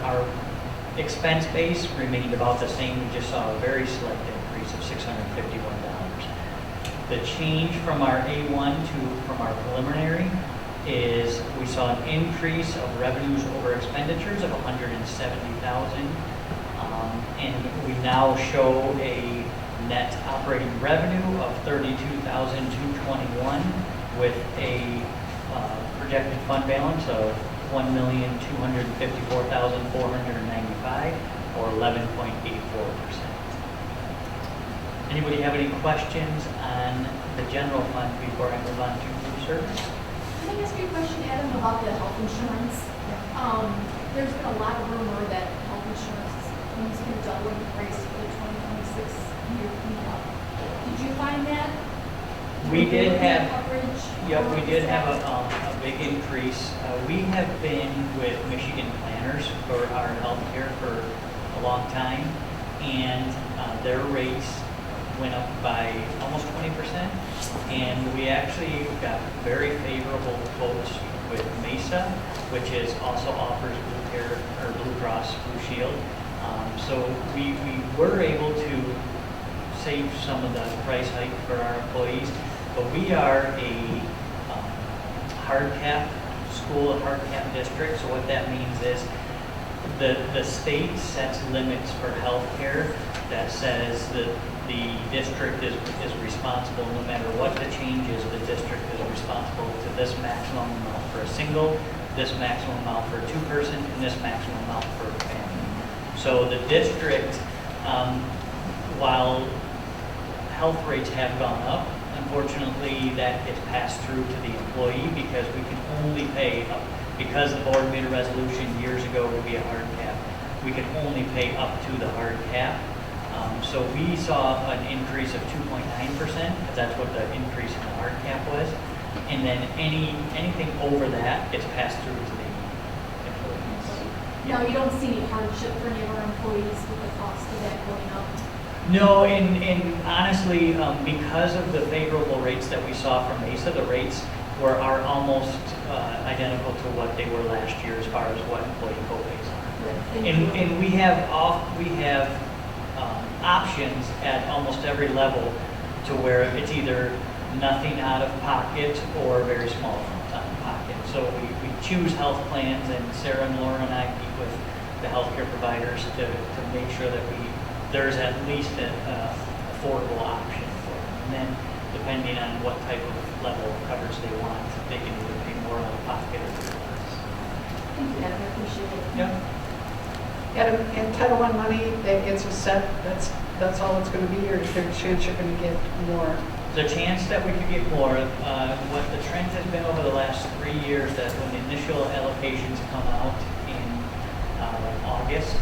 our expense base remained about the same. We just saw a very slight increase of $651. The change from our A1 from our preliminary is we saw an increase of revenues over expenditures of $170,000. And we now show a net operating revenue of $32,221 with a projected fund balance of $1,254,495, or 11.84%. Anybody have any questions on the general fund before I move on to food service? Can I ask you a question, Adam, about the health insurance? There's been a lot of rumor that health insurance is going to double in price for the 2026 year cleanup. Did you find that? We did have coverage. Yep, we did have a big increase. We have been with Michigan Planners for our health care for a long time, and their rates went up by almost 20%, and we actually got very favorable quotes with Mesa, which also offers Blue Cross Blue Shield. So we were able to save some of the price hike for our employees, but we are a hard cap school, a hard cap district. So what that means is the state sets limits for health care that says that the district is responsible, no matter what the change is, the district is responsible to this maximum amount for a single, this maximum amount for a two-person, and this maximum amount for a family. So the district, while health rates have gone up, unfortunately that gets passed through to the employee because we can only pay up, because the board made a resolution years ago to be a hard cap, we can only pay up to the hard cap. So we saw an increase of 2.9%, because that's what the increase in the hard cap was. And then anything over that gets passed through to the employees. Now, you don't see any hardship for any of our employees with the cost of that going up? No, and honestly, because of the favorable rates that we saw from Mesa, the rates are almost identical to what they were last year as far as what employee co-pays are. And we have options at almost every level to where it's either nothing out of pocket or very small amounts out of pocket. So we choose health plans, and Sarah and Laura and I meet with the healthcare providers to make sure that there's at least an affordable option for them. And then depending on what type of level of coverage they want, they can either pay more out of pocket or less. Thank you, Adam, I appreciate it. Yeah. Adam, in Title I money, it's a set, that's all it's going to be, or is there a chance you're going to get more? The chance that we could get more, what the trend has been over the last 3 years, that when the initial allocations come out in August,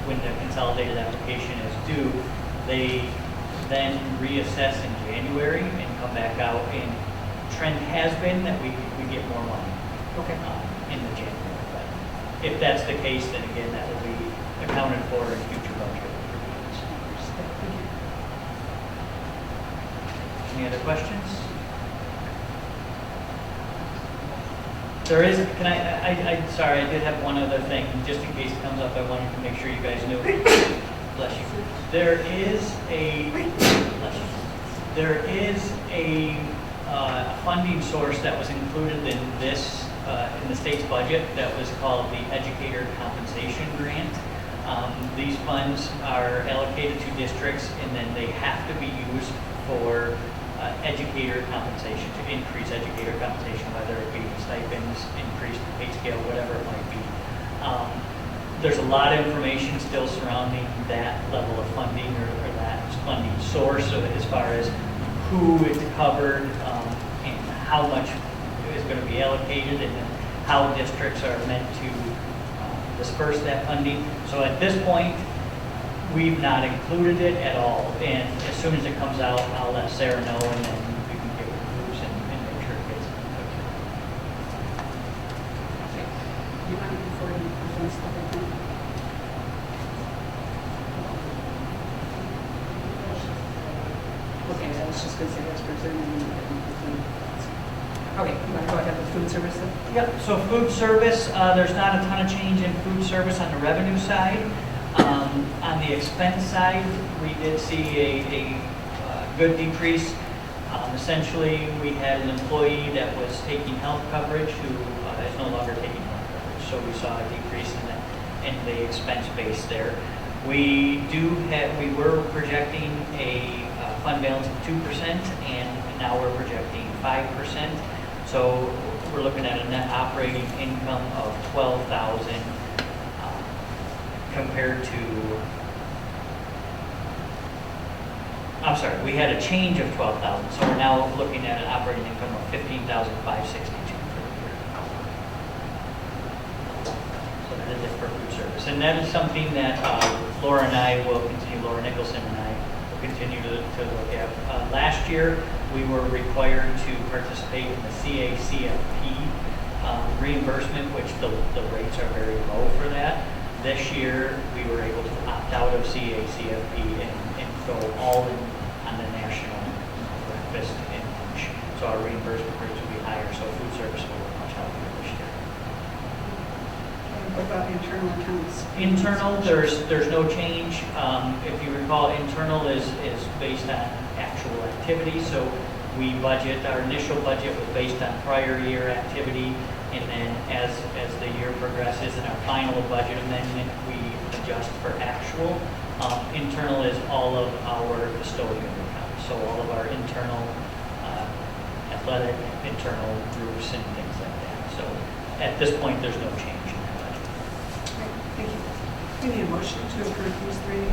when the consolidated application is due, they then reassess in January and come back out. And trend has been that we get more money in the January. But if that's the case, then again, that will be accounted for in future budget reviews. Any other questions? There is, sorry, I did have one other thing, just in case it comes up, I wanted to make sure you guys knew. Bless you. There is a funding source that was included in the state's budget that was called the Educator Compensation Grant. These funds are allocated to districts, and then they have to be used for educator compensation, to increase educator compensation, whether it be stipends, increased pay scale, whatever it might be. There's a lot of information still surrounding that level of funding or that funding source as far as who is covered and how much is going to be allocated, and then how districts are meant to disperse that funding. So at this point, we've not included it at all, and as soon as it comes out, I'll let Sarah know, and then we can get with Bruce and make sure it gets included. You want to before you present the whole thing? Okay, I was just going to say that's presenting. Okay, you want to go ahead with food service then? Yep, so food service, there's not a ton of change in food service on the revenue side. On the expense side, we did see a good decrease. Essentially, we had an employee that was taking health coverage who is no longer taking health coverage. So we saw a decrease in the expense base there. We were projecting a fund balance of 2%, and now we're projecting 5%. So we're looking at a net operating income of $12,000 compared to, I'm sorry, we had a change of $12,000. So we're now looking at an operating income of $15,562 for the year. So that is it for food service. And that is something that Laura and I will continue, Laura Nicholson and I will continue to look at. Last year, we were required to participate in the CACFP reimbursement, which the rates are very low for that. This year, we were able to opt out of CACFP and go all in on the national breakfast and lunch. So our reimbursement rates will be higher, so food service will be much healthier this year. What about internal accounts? Internal, there's no change. If you recall, internal is based on actual activity. So we budget, our initial budget was based on prior year activity, and then as the year progresses in our final budget amendment, we adjust for actual. Internal is all of our custodial accounts, so all of our internal athletic, internal groups and things like that. So at this point, there's no change in that budget. Thank you. We need a motion to approve these three.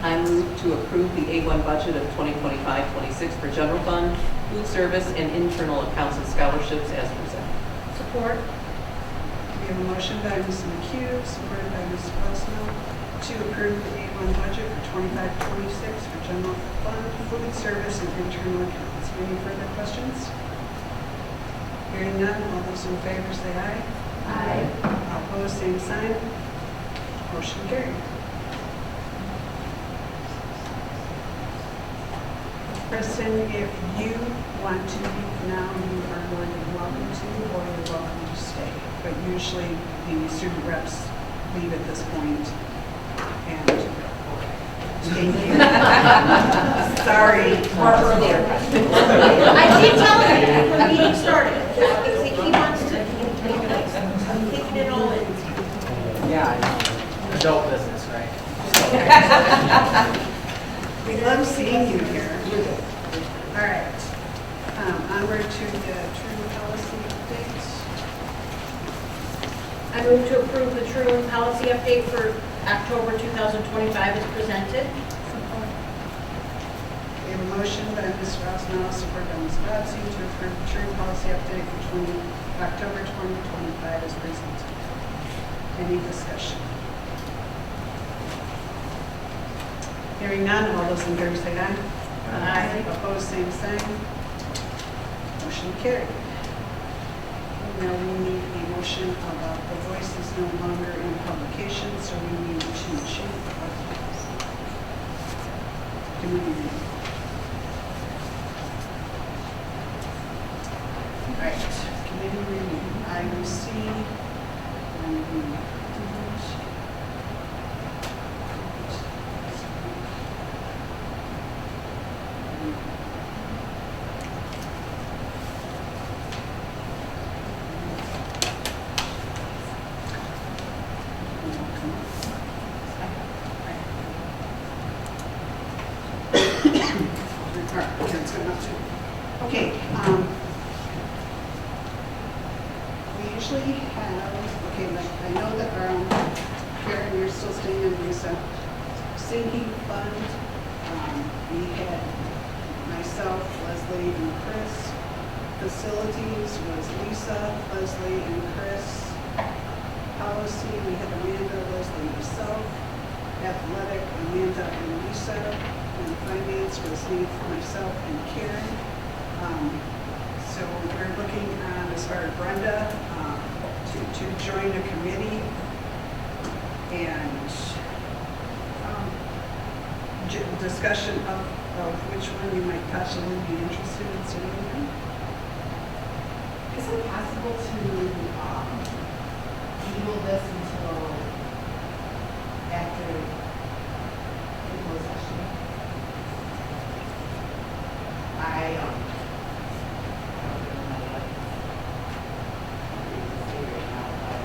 I move to approve the A1 budget of 2025-26 for general fund, food service, and internal accounts and scholarships as presented. Support. We have a motion by Ms. McHugh, supported by Ms. Fosno, to approve the A1 budget for 25-26 for general fund, food service, and internal accounts. Any further questions? Hearing none, all those in favor say aye. Aye. Opposed, same sign. Motion carried. Preston, if you want to leave now, you are more than welcome to, or you're welcome to stay. But usually the student reps leave at this point and Thank you. Sorry. Or earlier. I keep telling you, the meeting started. He wants to, I'm taking it all in. Yeah, I know. Adult business, right? We love seeing you here. All right. Onward to the true policy updates. I move to approve the truant policy update for October 2025 as presented. We have a motion by Ms. Rosenau, supported by Ms. Bobbsey, to approve the true policy update for October 2025 as presented. Any discussion? Hearing none, all those in favor say aye. Aye. Opposed, same sign. Motion carried. Now we need a motion about the voice is no longer in publication, so we need to change the policy. Committee meeting. All right, committee review. I received okay, we usually have, okay, like, I know that Karen, you're still staying in Lisa, sinking fund, we had myself, Leslie, and Chris. Facilities was Lisa, Leslie, and Chris. Policy, we had Amanda, Leslie, and myself. Athletic, Amanda, and Lisa. And finance was me, myself, and Karen. So we're looking as far as Brenda to join a committee and discussion of which one you might possibly be interested in sitting in. Is it possible to table this until after the closed session? I don't know my life. Right now, but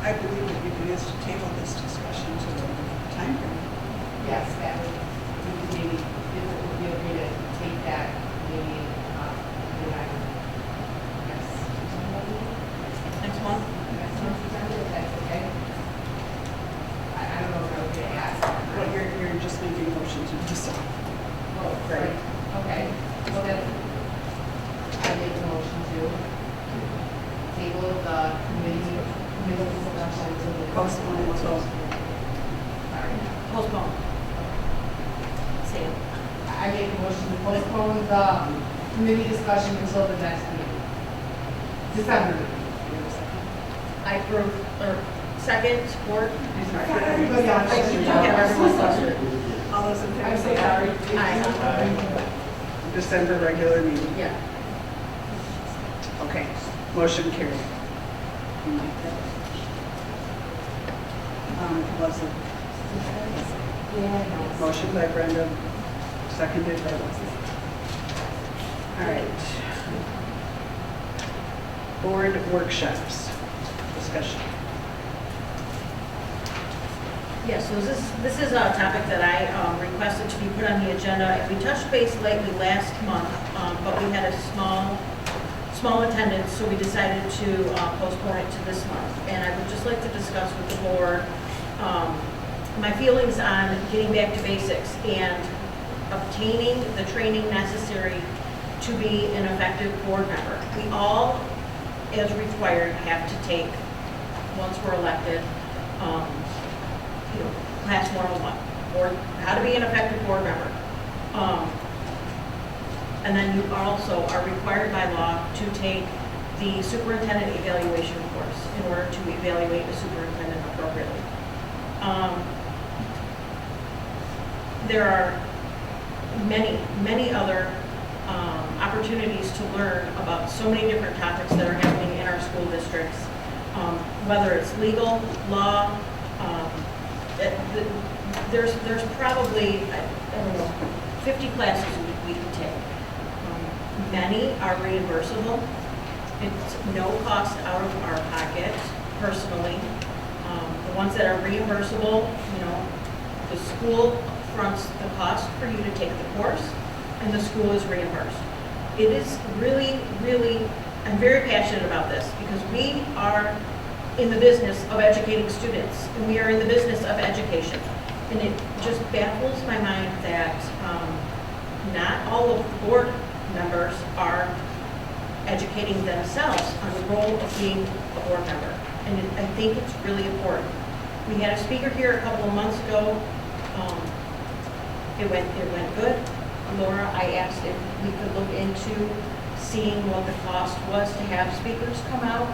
I believe it would be best to table this discussion to the time period. yes, that would, we could maybe, if it would be okay to take that, maybe, Next month? next month's agenda, if that's okay. I don't know if I'm okay to ask. Well, you're just making a motion to decide. Oh, right, okay, so then, I make a motion to table the committee discussion to the. Postpone until. Sorry. Postpone. Say it. I make a motion to postpone the committee discussion until the next meeting. December meeting. I approve, or second, support. Everybody else. All those in favor I'm so say sorry. aye. December regular meeting. Yeah. Okay, motion carried. Leslie. Motion by Brenda, seconded by Leslie. All right. Board workshops, discussion. Yeah, so this is a topic that I requested to be put on the agenda. And we touched base lightly last month, but we had a small attendance, so we decided to postpone it to this month. And I would just like to discuss with the board my feelings on getting back to basics and obtaining the training necessary to be an effective board member. We all, as required, have to take, once we're elected, Class 101, or how to be an effective board member. And then you also are required by law to take the superintendent evaluation course in order to evaluate the superintendent appropriately. There are many other opportunities to learn about so many different topics that are happening in our school districts, whether it's legal, law, there's probably, I don't know, 50 classes we can take. Many are reimbursable. It's no cost out of our pocket personally. The ones that are reimbursable, the school fronts the cost for you to take the course, and the school is reimbursed. It is really, really, I'm very passionate about this because we are in the business of educating students, and we are in the business of education. And it just baffles my mind that not all of the board members are educating themselves on the role of being a board member. And I think it's really important. We had a speaker here a couple of months ago. It went good. Laura, I asked if we could look into seeing what the cost was to have speakers come out.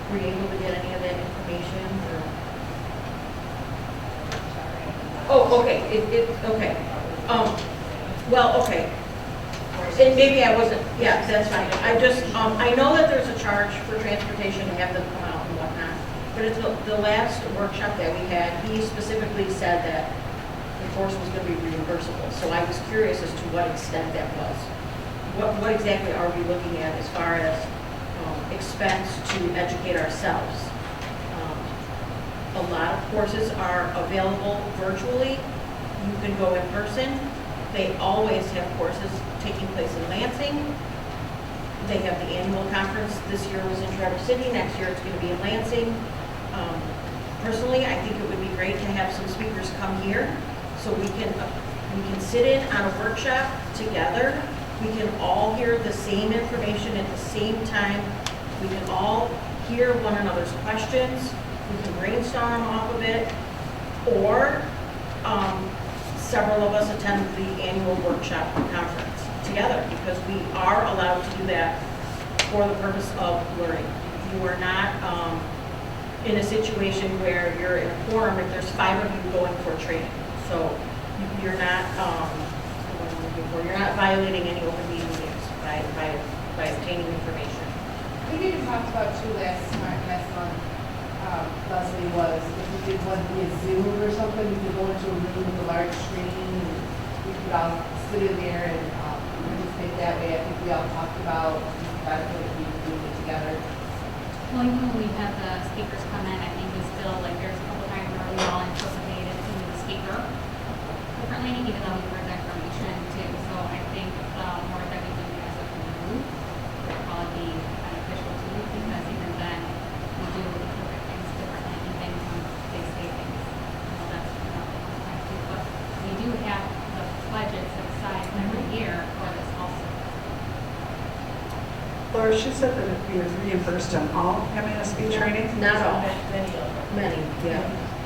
Were you able to get any of that information? Oh, okay. Okay. Well, okay. And maybe I wasn't. Yeah, that's fine. I know that there's a charge for transportation to have them come out and whatnot. But it's the last workshop that we had, he specifically said that the course was going to be reimbursable. So I was curious as to what extent that was. What exactly are we looking at as far as expense to educate ourselves? A lot of courses are available virtually. You can go in person. They always have courses taking place in Lansing. They have the annual conference. This year was in Traverse City. Next year it's going to be in Lansing. Personally, I think it would be great to have some speakers come here so we can sit in on a workshop together. We can all hear the same information at the same time. We can all hear one another's questions. We can brainstorm off of it. Or several of us attend the annual workshop conference together because we are allowed to do that for the purpose of learning. You are not in a situation where you're in a forum if there's 5 of you going for training. So you're not you're not violating any open meeting rules by obtaining information. I think we even talked about too last month, Leslie, was if we did one via Zoom or something, we could go into a room with a large screen and we could all sit in there and participate that way. I think we all talked about the benefit of doing it together. Well, even when we have the speakers come in, I think we still, there's a couple times where we all anticipated seeing the speaker differently, even though we heard the information too. So I think the more that we do as a group would probably be beneficial too, because even then we do look at things differently and things when they say things. That's time too. But we do have the budgets set aside every year for this also. Laura, she said that it was reimbursed on all MASB training? Not all. Many, yeah.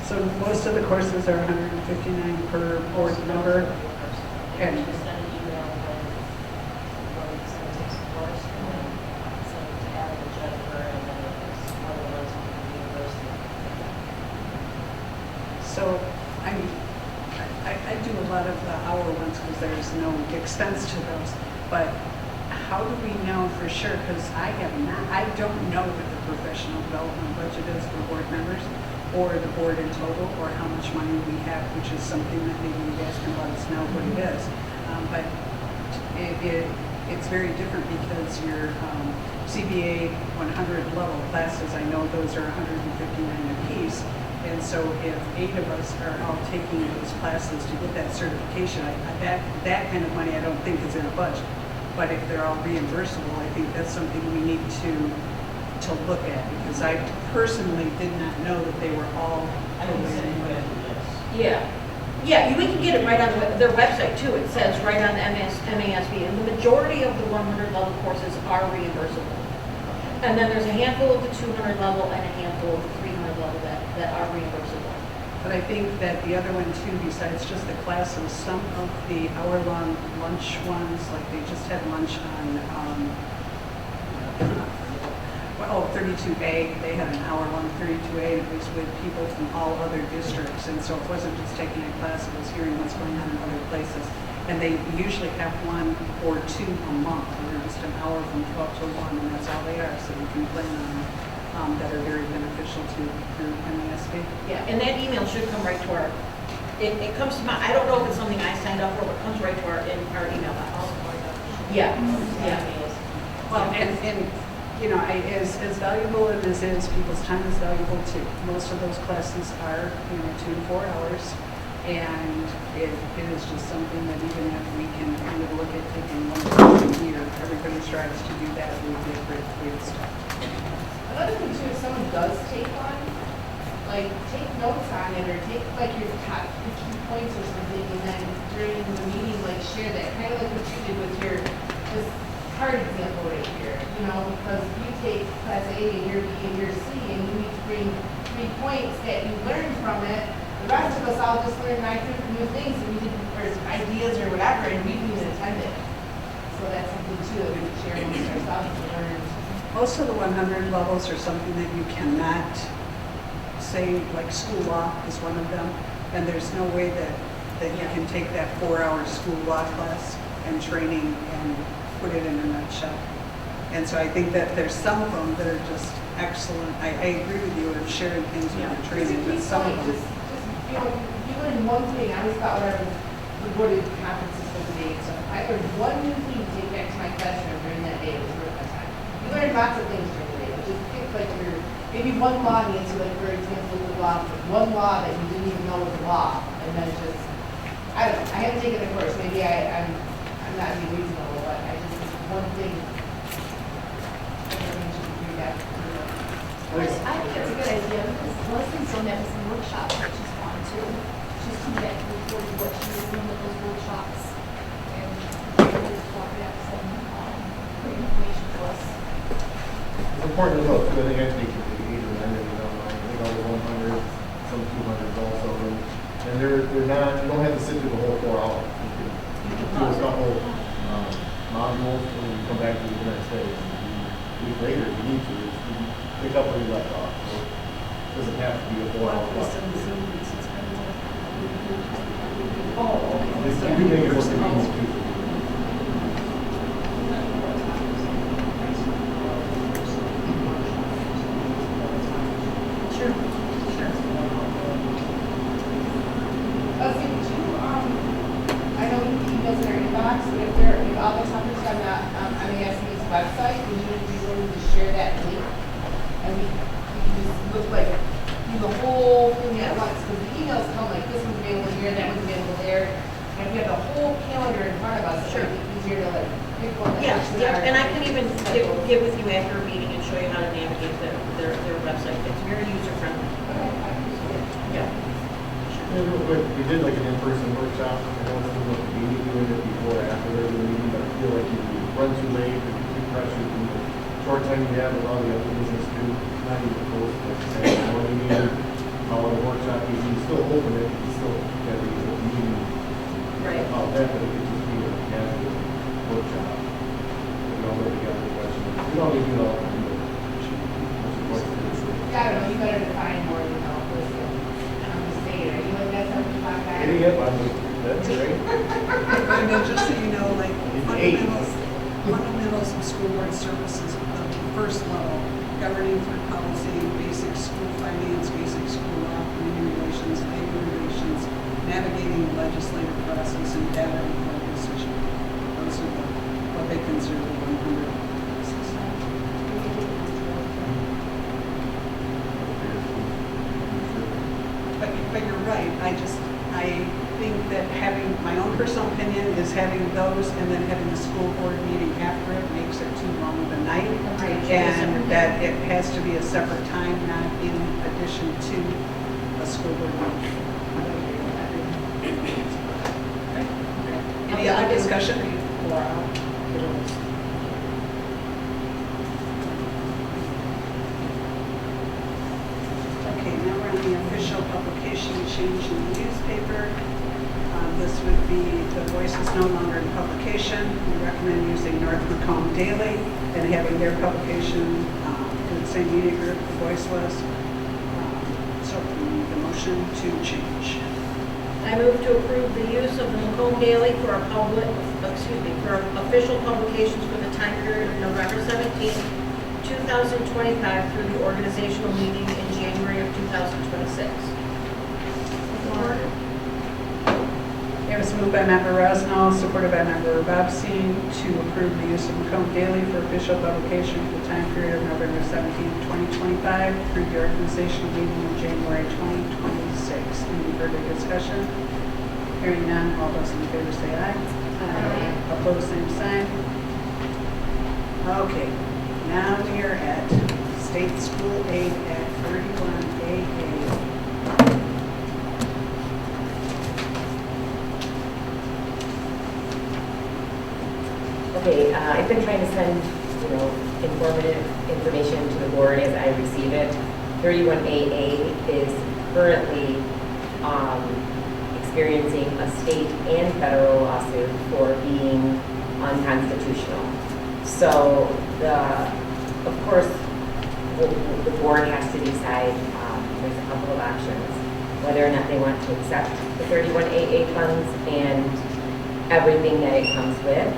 So most of the courses are $159 per board member. And so I do a lot of the hour ones because there's no expense to those. But how do we know for sure? Because I don't know what the professional development budget is for board members or the board in total or how much money we have, which is something that maybe you guys can let us know what it is. But it's very different because your CBA 100 level classes, I know those are $159 apiece. And so if 8 of us are all taking those classes to get that certification, that kind of money I don't think is in a budget. But if they're all reimbursable, I think that's something we need to look at because I personally did not know that they were all. Yeah, we can get it right on their website too. It says right on the MASB, and the majority of the 100 level courses are reimbursable. And then there's a handful of the 200 level and a handful of the 300 level that are reimbursable. But I think that the other one too, besides just the classes, some of the hour-long lunch ones, like they just had lunch on, 32A, they had an hour-long 32A, and it was with people from all other districts, and so it wasn't just taking a class, it was hearing what's going on in other places. And they usually have one or two a month, or just an hour from 12 to 1, and that's all they are, so you can plan on, that are very beneficial to your MASB. Yeah, and that email should come right to our, it comes to my, I don't know if it's something I signed up for, but it comes right to our email box. Yeah, yeah. Well, and you know, as valuable as it is, people's time is valuable too. Most of those classes are, 2 to 4 hours, and it is just something that even if we can kind of look at taking one class a year, everybody strives to do that, it would be a great way to start. Another thing too, if someone does take one, like take notes on it or take like your top 15 points or something, and then during the meeting, like share that, kind of like what you did with your this card example right here. Because you take class A and your B and your C, and you need to bring 3 points that you learned from it. The rest of us all just learned 9 new things and we didn't, or ideas or whatever, and we didn't even attend it. So that's something too that we can share amongst ourselves and learn. Most of the 100 levels are something that you cannot say, like school law is one of them, and there's no way that you can take that 4-hour school law class and training and put it in a nutshell. And so I think that there's some of them that are just excellent. I agree with you of sharing things with your training, but some of them. You learn one thing. I always thought whenever we go to conferences for the day and stuff, I learned one new thing to take back to my classroom during that day. It was worth my time. You learn lots of things during the day, but just pick like your, maybe one law answer, like for example, the law, one law that you didn't even know was a law, and then just, I don't know, I haven't taken a course, maybe I'm not being reasonable, but I just, one thing, everything should be that. I think that's a good idea, because Leslie's done that with some workshops that she's gone to. She's come back and reported what she was doing with those workshops, and really brought back some great information to us. It's important to look, I think I think it's 8 or 9 of these online, I think all the 100s, some 200s also, and they're not, you don't have to sit through the whole 4 hours. You can do a couple modules, and then you come back to the next day. A week later, if you need to, you can pick up where you left off. So it doesn't have to be a 4-hour class. Oh, okay. You do make it more convenient too. Sure, sure. Leslie, would you, I know the emails in our inbox, but if all the topics on that, MASB's website, would you be willing to share that link? And we can just look like, do the whole thing at once, because the emails come like, this one's available here, that one's available there. And if we have the whole calendar in front of us, it might be easier to like pick one that Yeah, actually yeah, are- and I can even get with you after a meeting and show you how to navigate their website. It's very user-friendly. Yeah. Yeah, real quick, we did like an in-person workshop, I don't know if it was a meeting, doing it before or after the meeting, but I feel like if you run too late, or you're too pressured, and the short time you have with all the other business to do, not even close, like you said, morning meeting, the workshop, you can still open it, you can still have a meeting Right. about that, but it could just be a casual workshop. We all know together the question, we don't need to do it all, but Yeah, I don't know, you better define more than all this. I'm just saying, are you like that 7 o'clock guy? Getting up, that's great. And then just so you know, like fundamentals of school board services, the first level, governing through policy, basic school finance, basic school law, community relations, labor relations, navigating the legislative process, and data informed decision. Those are what they consider the 100 classes. But you're right. I think that having, my own personal opinion is having those and then having the school board meeting after it makes it too long of a night. And that it has to be a separate time, not in addition to a school board meeting. Any other discussion? Okay, now we're on the official publication change in the newspaper. This would be, the Voice is no longer in publication. We recommend using North Macomb Daily and having their publication in the same media group the Voice was. So we need the motion to change. I move to approve the use of the Macomb Daily for our for our official publications for the time period of November 17, 2025 through the organizational meeting in January of 2026. It was moved by Member Rosenau, supported by Member Bobbsey, to approve the use of Macomb Daily for official publication for the time period of November 17, 2025 through the organizational meeting in January 2026. Any further discussion? Hearing none, all those in favor say aye. Aye. Opposed, same sign. Okay, now we are at State School Aid Act 31AA. Okay, I've been trying to send, informative information to the board as I receive it. 31AA is currently experiencing a state and federal lawsuit for being unconstitutional. So, of course, the board has to decide, there's a couple of options, whether or not they want to accept the 31AA funds and everything that it comes with,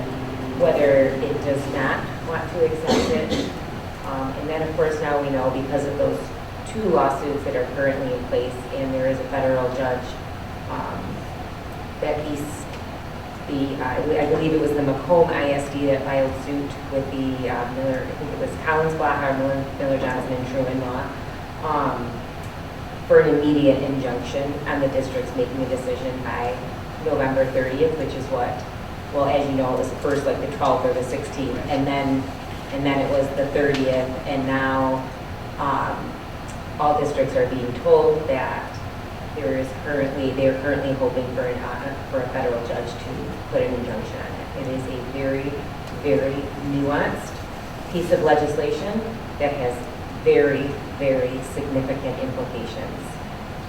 whether it does not want to accept it. And then, of course, now we know because of those two lawsuits that are currently in place, and there is a federal judge that I believe it was the Macomb ISD that filed suit with the Miller, I think it was Collins Blaha, Miller Johnson, and Truman Law, for an immediate injunction on the districts making a decision by November 30th, which is what, well, as you know, it was first like the 12th or the 16th, and then it was the 30th, and now all districts are being told that they are currently hoping for a federal judge to put an injunction on it. It is a very, very nuanced piece of legislation that has very, very significant implications.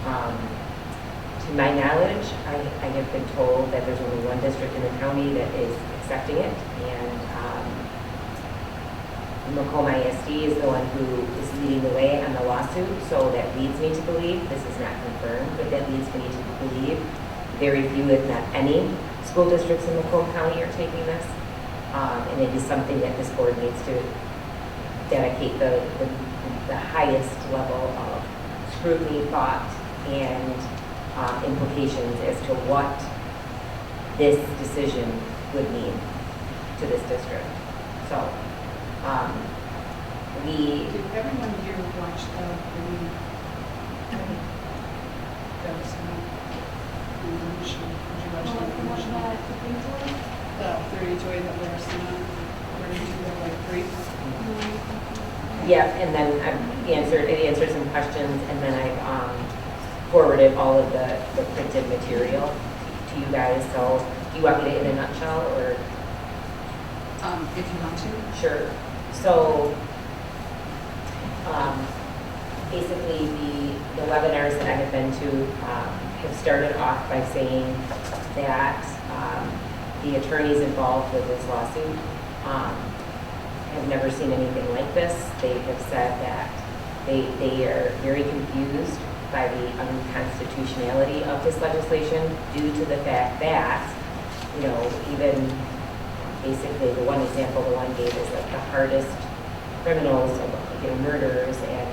To my knowledge, I have been told that there's only one district in the county that is accepting it, and Macomb ISD is the one who is leading the way on the lawsuit, so that leads me to believe, this is not confirmed, but that leads me to believe very few, if not any, school districts in Macomb County are taking this, and it is something that this board needs to dedicate the highest level of scrutiny, thought, and implications as to what this decision would mean to this district. So, Did everyone here watch the movie? That was Did you watch the 30 Joy that wears according to the brief? Yeah, and then it answered some questions, and then I've forwarded all of the printed material to you guys. So, do you want me to in a nutshell, or? If you want to. Sure. So, basically, the webinars that I have been to have started off by saying that the attorneys involved with this lawsuit have never seen anything like this. They have said that they are very confused by the unconstitutionality of this legislation due to the fact that, even basically the one example the one gave is like the hardest criminals, murderers and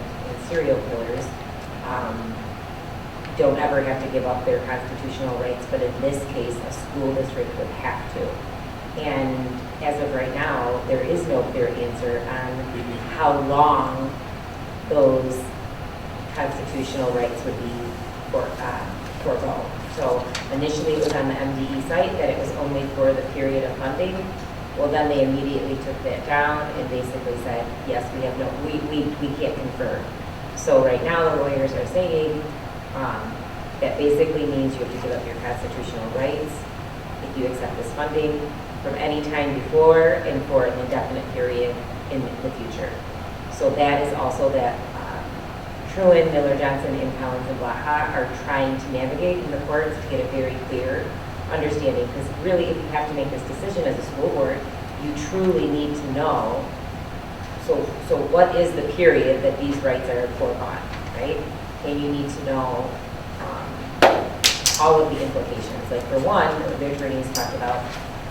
serial killers, don't ever have to give up their constitutional rights, but in this case, a school district would have to. And as of right now, there is no clear answer on how long those constitutional rights would be forego. So initially it was on the MDE site that it was only for the period of funding. Well, then they immediately took that down and basically said, yes, we can't confirm. So right now the lawyers are saying that basically means you have to give up your constitutional rights if you accept this funding from any time before and for an indefinite period in the future. So that is also that Truman, Miller Johnson, and Collins and Blaha are trying to navigate in the courts to get a very clear understanding, because really if you have to make this decision as a school board, you truly need to know, so what is the period that these rights are foregone, right? And you need to know all of the implications. Like for one, the attorneys talked about,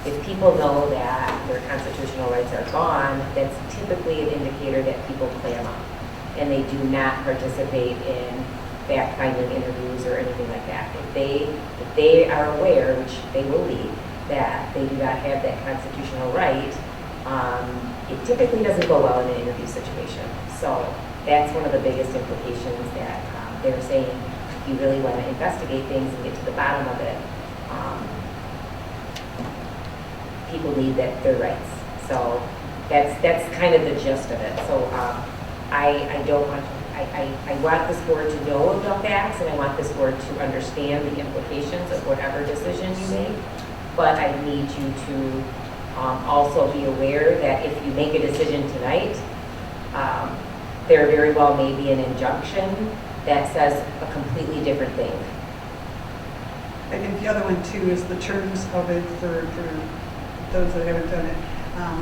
if people know that their constitutional rights are gone, that's typically an indicator that people clam up and they do not participate in fact-finding interviews or anything like that. If they are aware, which they will be, that they do not have that constitutional right, it typically doesn't go well in an interview situation. So that's one of the biggest implications that they're saying, if you really want to investigate things and get to the bottom of it, people need their rights. So that's kind of the gist of it. So I don't want I want this board to know of the facts, and I want this board to understand the implications of whatever decision you make. But I need you to also be aware that if you make a decision tonight, there very well may be an injunction that says a completely different thing. I think the other one too is the terms of it for those that haven't done it.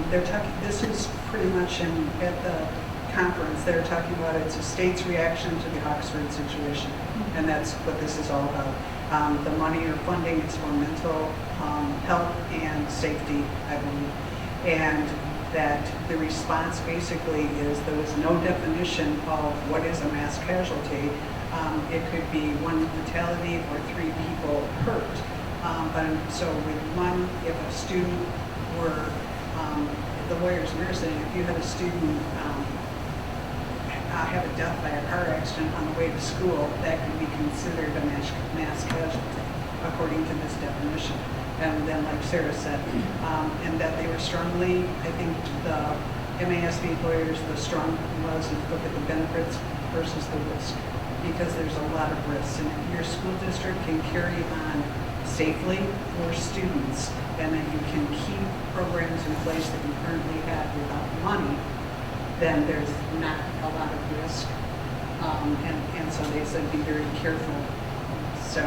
They're talking, this is pretty much at the conference, they're talking about it's a state's reaction to the Oxford situation. And that's what this is all about. The money or funding is for mental health and safety, I believe. And that the response basically is there was no definition of what is a mass casualty. It could be one fatality or 3 people hurt. So with one, if a student were, the lawyers were saying, if you had a student have a death by a car accident on the way to school, that could be considered a mass casualty, according to this definition. And then, like Sarah said, and that they were strongly, I think the MASB lawyers, the strong was to look at the benefits versus the risk, because there's a lot of risks. And if your school district can carry on safely for students, and that you can keep programs in place that you currently have without money, then there's not a lot of risk. And so they said be very careful. So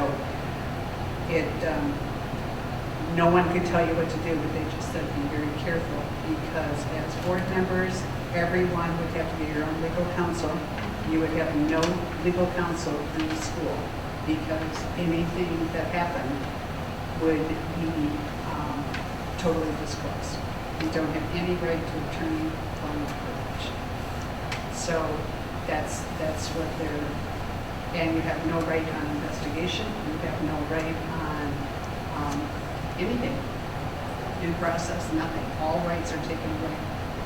no one could tell you what to do, but they just said be very careful, because as board members, everyone would have to be your own legal counsel. You would have no legal counsel in the school, because anything that happened would be totally disclosed. You don't have any right to attorney-client privilege. So that's what they're, and you have no right on investigation. You have no right on anything in process, nothing. All rights are taken away,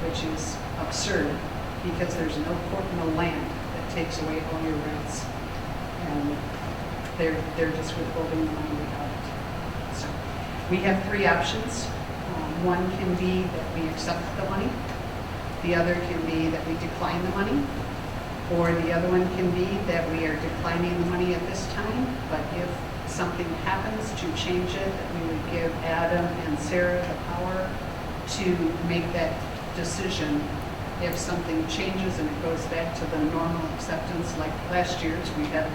which is absurd, because there's no court, no land that takes away all your rights. And they're just withholding the money without it. So we have 3 options. One can be that we accept the money. The other can be that we decline the money. Or the other one can be that we are declining the money at this time, but if something happens to change it, that we would give Adam and Sarah the power to make that decision. If something changes and it goes back to the normal acceptance, like last year's, we had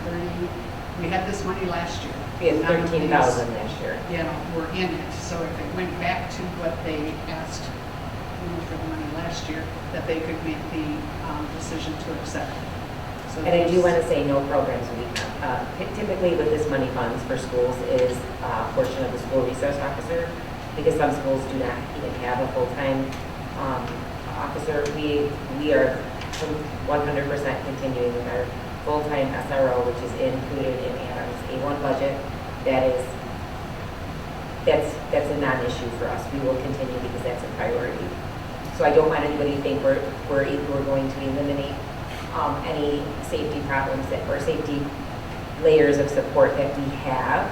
this money last year. We had 13,000 last year. You know, we're in it. So if it went back to what they asked for the money last year, that they could make the decision to accept. So and I do want to say no programs will be, typically with this money funds for schools is a portion of the school resource officer, because some schools do not even have a full-time officer. We are 100% continuing with our full-time SRO, which is included in Adam's A1 budget. That's a non-issue for us. We will continue because that's a priority. So I don't want anybody to think we're going to eliminate any safety problems or safety layers of support that we have,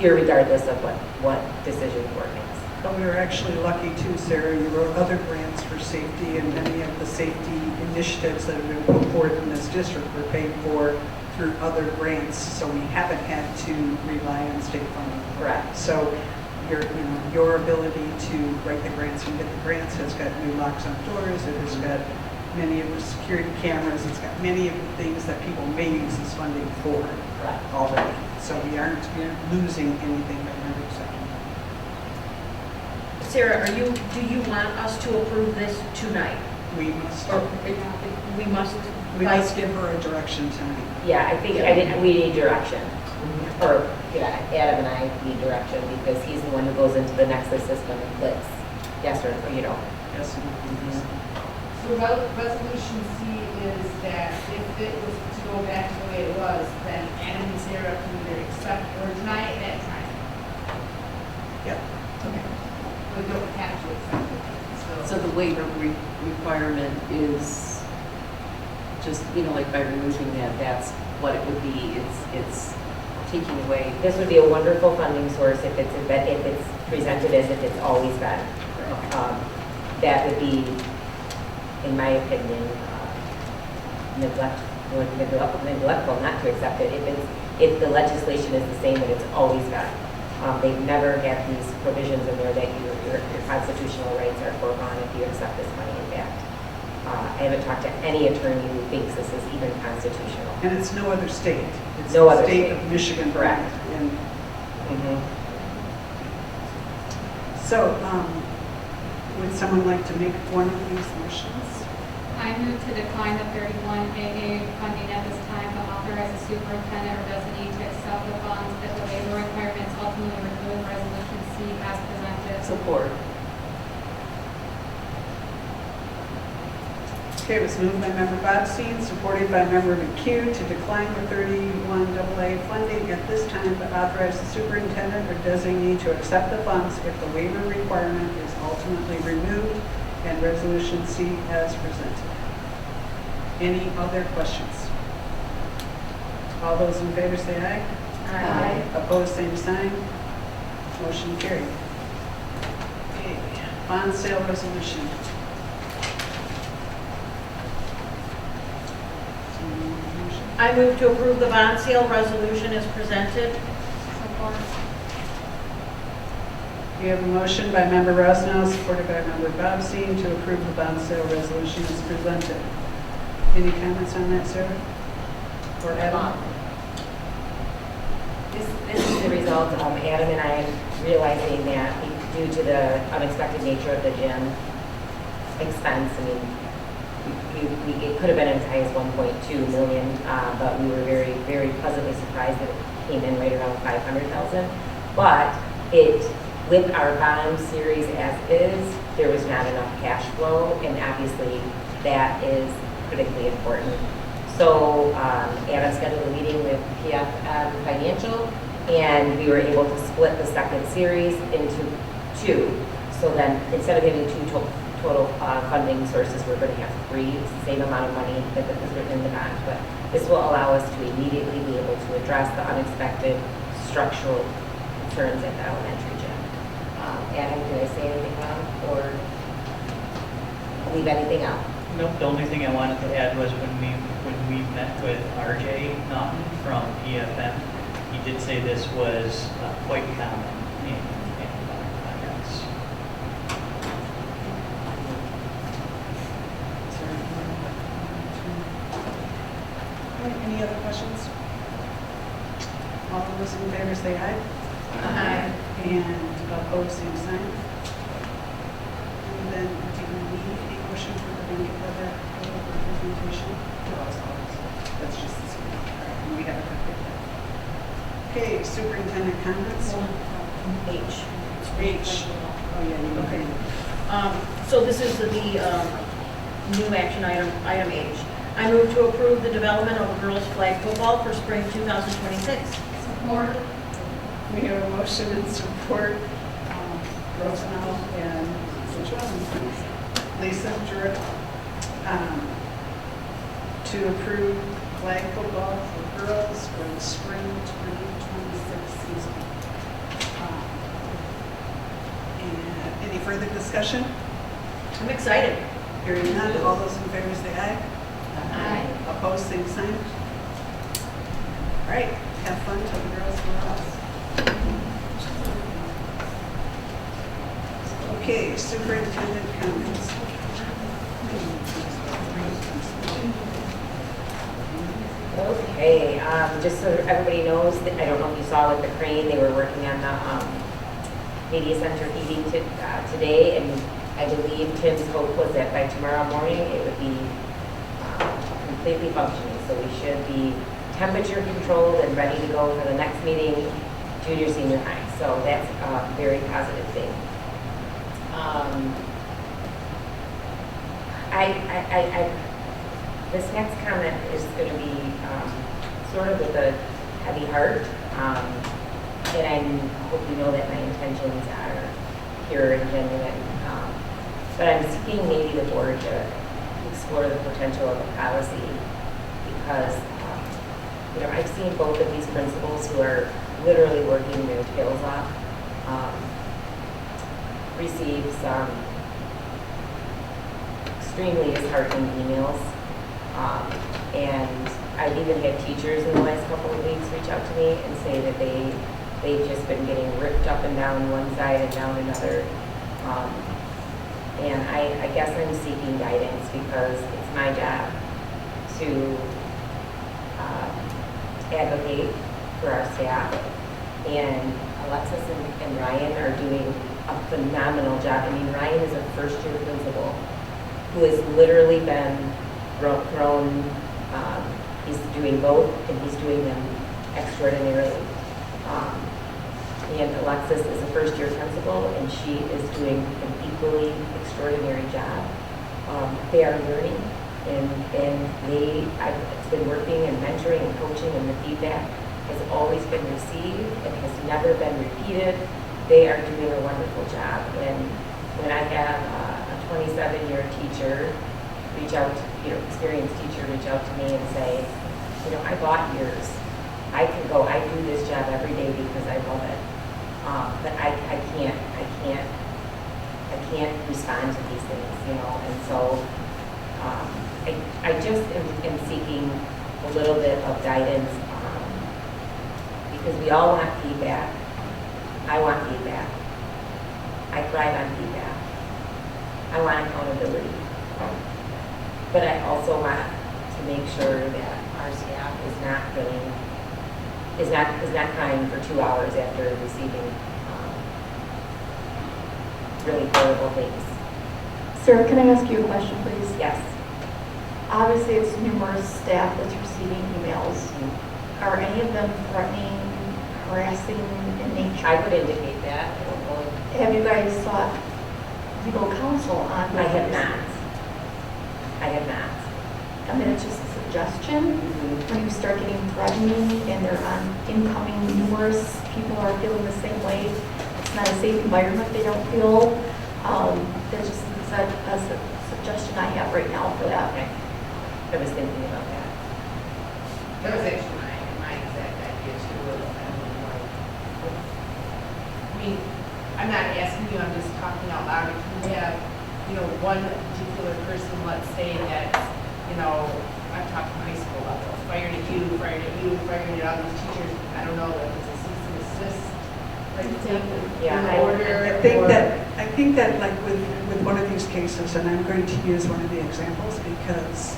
irregardless of what decision the board makes. But we were actually lucky too, Sarah. You wrote other grants for safety, and many of the safety initiatives that have been put forth in this district were paid for through other grants, so we haven't had to rely on state funding. Correct. So your ability to write the grants and get the grants has got new locks on doors. It has got many of the security cameras. It's got many of the things that people may use this funding for already. So we aren't losing anything by not accepting. Sarah, do you want us to approve this tonight? We must. We must. We must give her a direction tonight. Yeah, I think we need direction. or, yeah, Adam and I need direction because he's the one who goes into the Nexus system and clicks yes or, you know. Yes. So resolution C is that if it was to go back to the way it was, then Adam and Sarah can either accept or deny it at time. Yep. Okay. We don't have to accept it. So the waiver requirement is just, like by removing that, that's what it would be. It's taking away. This would be a wonderful funding source if it's presented as if it's always been. That would be, in my opinion, neglectful not to accept it. If the legislation is the same that it's always been. They've never had these provisions in there that your constitutional rights are foregone if you accept this money in fact. I haven't talked to any attorney who thinks this is even constitutional. And it's no other state. It's No the other state state. of Michigan. Correct. And so, would someone like to make one of these motions? I move to decline the 31AA funding at this time, but authorize the superintendent or designee to accept the funds if the waiver requirements ultimately remove resolution C as presented. Support. Okay, it was moved by member Bobstein, supported by member McHugh to decline the 31AA funding at this time, but authorize the superintendent or designee to accept the funds if the waiver requirement is ultimately removed and resolution C as presented. Any other questions? All those in favor say aye. Aye. Opposed, same sign. Motion carried. Okay, bond sale resolution. I move to approve the bond sale resolution as presented. Support. We have a motion by member Rosenau, supported by member Bobstein, to approve the bond sale resolution as presented. Any comments on that, Sarah? Or Adam? This is the result of Adam and I realizing that due to the unexpected nature of the gym expense, I mean, it could have been as high as 1.2 million, but we were very, very pleasantly surprised that it came in right around 500,000. But with our bond series as is, there was not enough cash flow, and obviously that is critically important. So Adam scheduled a meeting with PF Financial, and we were able to split the second series into two. So then instead of having two total funding sources, we're going to have three. It's the same amount of money that was written in the bond, but this will allow us to immediately be able to address the unexpected structural concerns at the elementary gym. Adam, did I say anything wrong or leave anything out? Nope, the only thing I wanted to add was when we met with RJ Naughton from EFM, he did say this was quite common in finance. Any other questions? All of those in favor say aye. Aye. And opposed, same sign. And then, do you need a motion for the blanket budget presentation? That's just this one. All right, and we have a copy of that. Okay, superintendent comments? H. H. Oh, yeah, you Okay. So this is the new action item H. I move to approve the development of girls flag football for spring 2026. Support. We have a motion and support. Rosenau and which one? Lisa Jurek, to approve flag football for girls for the spring 2026 season. And any further discussion? I'm excited. Hearing none, all those in favor say aye. Aye. Opposed, same sign. All right, have fun, tell the girls we're us. Okay, superintendent comments. Okay, just so everybody knows, that I don't know if you saw with the crane, they were working on the media center heating today, and I believe Tim's hope was that by tomorrow morning it would be completely functioning, so we should be temperature controlled and ready to go for the next meeting, junior, senior high. So that's a very positive thing. This next comment is going to be sort of with a heavy heart, and I hope you know that my intentions are pure and genuine. But I'm seeking maybe the board to explore the potential of a policy because, I've seen both of these principals who are literally working their tails off receive some extremely disheartening emails. And I've even had teachers in the last couple of weeks reach out to me and say that they've just been getting ripped up and down one side and down another. And I guess I'm seeking guidance because it's my job to advocate for our staff. And Alexis and Ryan are doing a phenomenal job. I mean, Ryan is a first-year principal who has literally been thrown. He's doing both, and he's doing them extraordinarily. And Alexis is a first-year principal, and she is doing an equally extraordinary job. They are learning, and I've been working and mentoring and coaching, and the feedback has always been received and has never been repeated. They are doing a wonderful job. And when I have a 27-year teacher reach out, experienced teacher reach out to me and say, I bought yours. I can go, I do this job every day because I love it. But I can't respond to these things, and so I just am seeking a little bit of guidance because we all want feedback. I want feedback. I thrive on feedback. I want accountability. But I also want to make sure that our staff is not crying for 2 hours after receiving really horrible things. Sarah, can I ask you a question, please? Yes. Obviously, it's numerous staff that's receiving emails. Are any of them threatening, harassing in nature? I would indicate that. I don't know. Have you guys sought legal counsel on I that? have not. I have not. I mean, it's just a suggestion. When you start getting threatening and they're on incoming numerous people are feeling the same way, it's not a safe environment, they don't feel. There's just a suggestion I have right now for that. Okay. I was thinking about that. That was actually my exact idea too. I mean, I'm not asking you, I'm just talking out loud. If you have, one particular person, let's say that, I'm talking high school level, fired at you, fired at all these teachers. I don't know, if it's a cease and desist type of thing. Yeah, Order. I think that like with one of these cases, and I'm going to use one of the examples because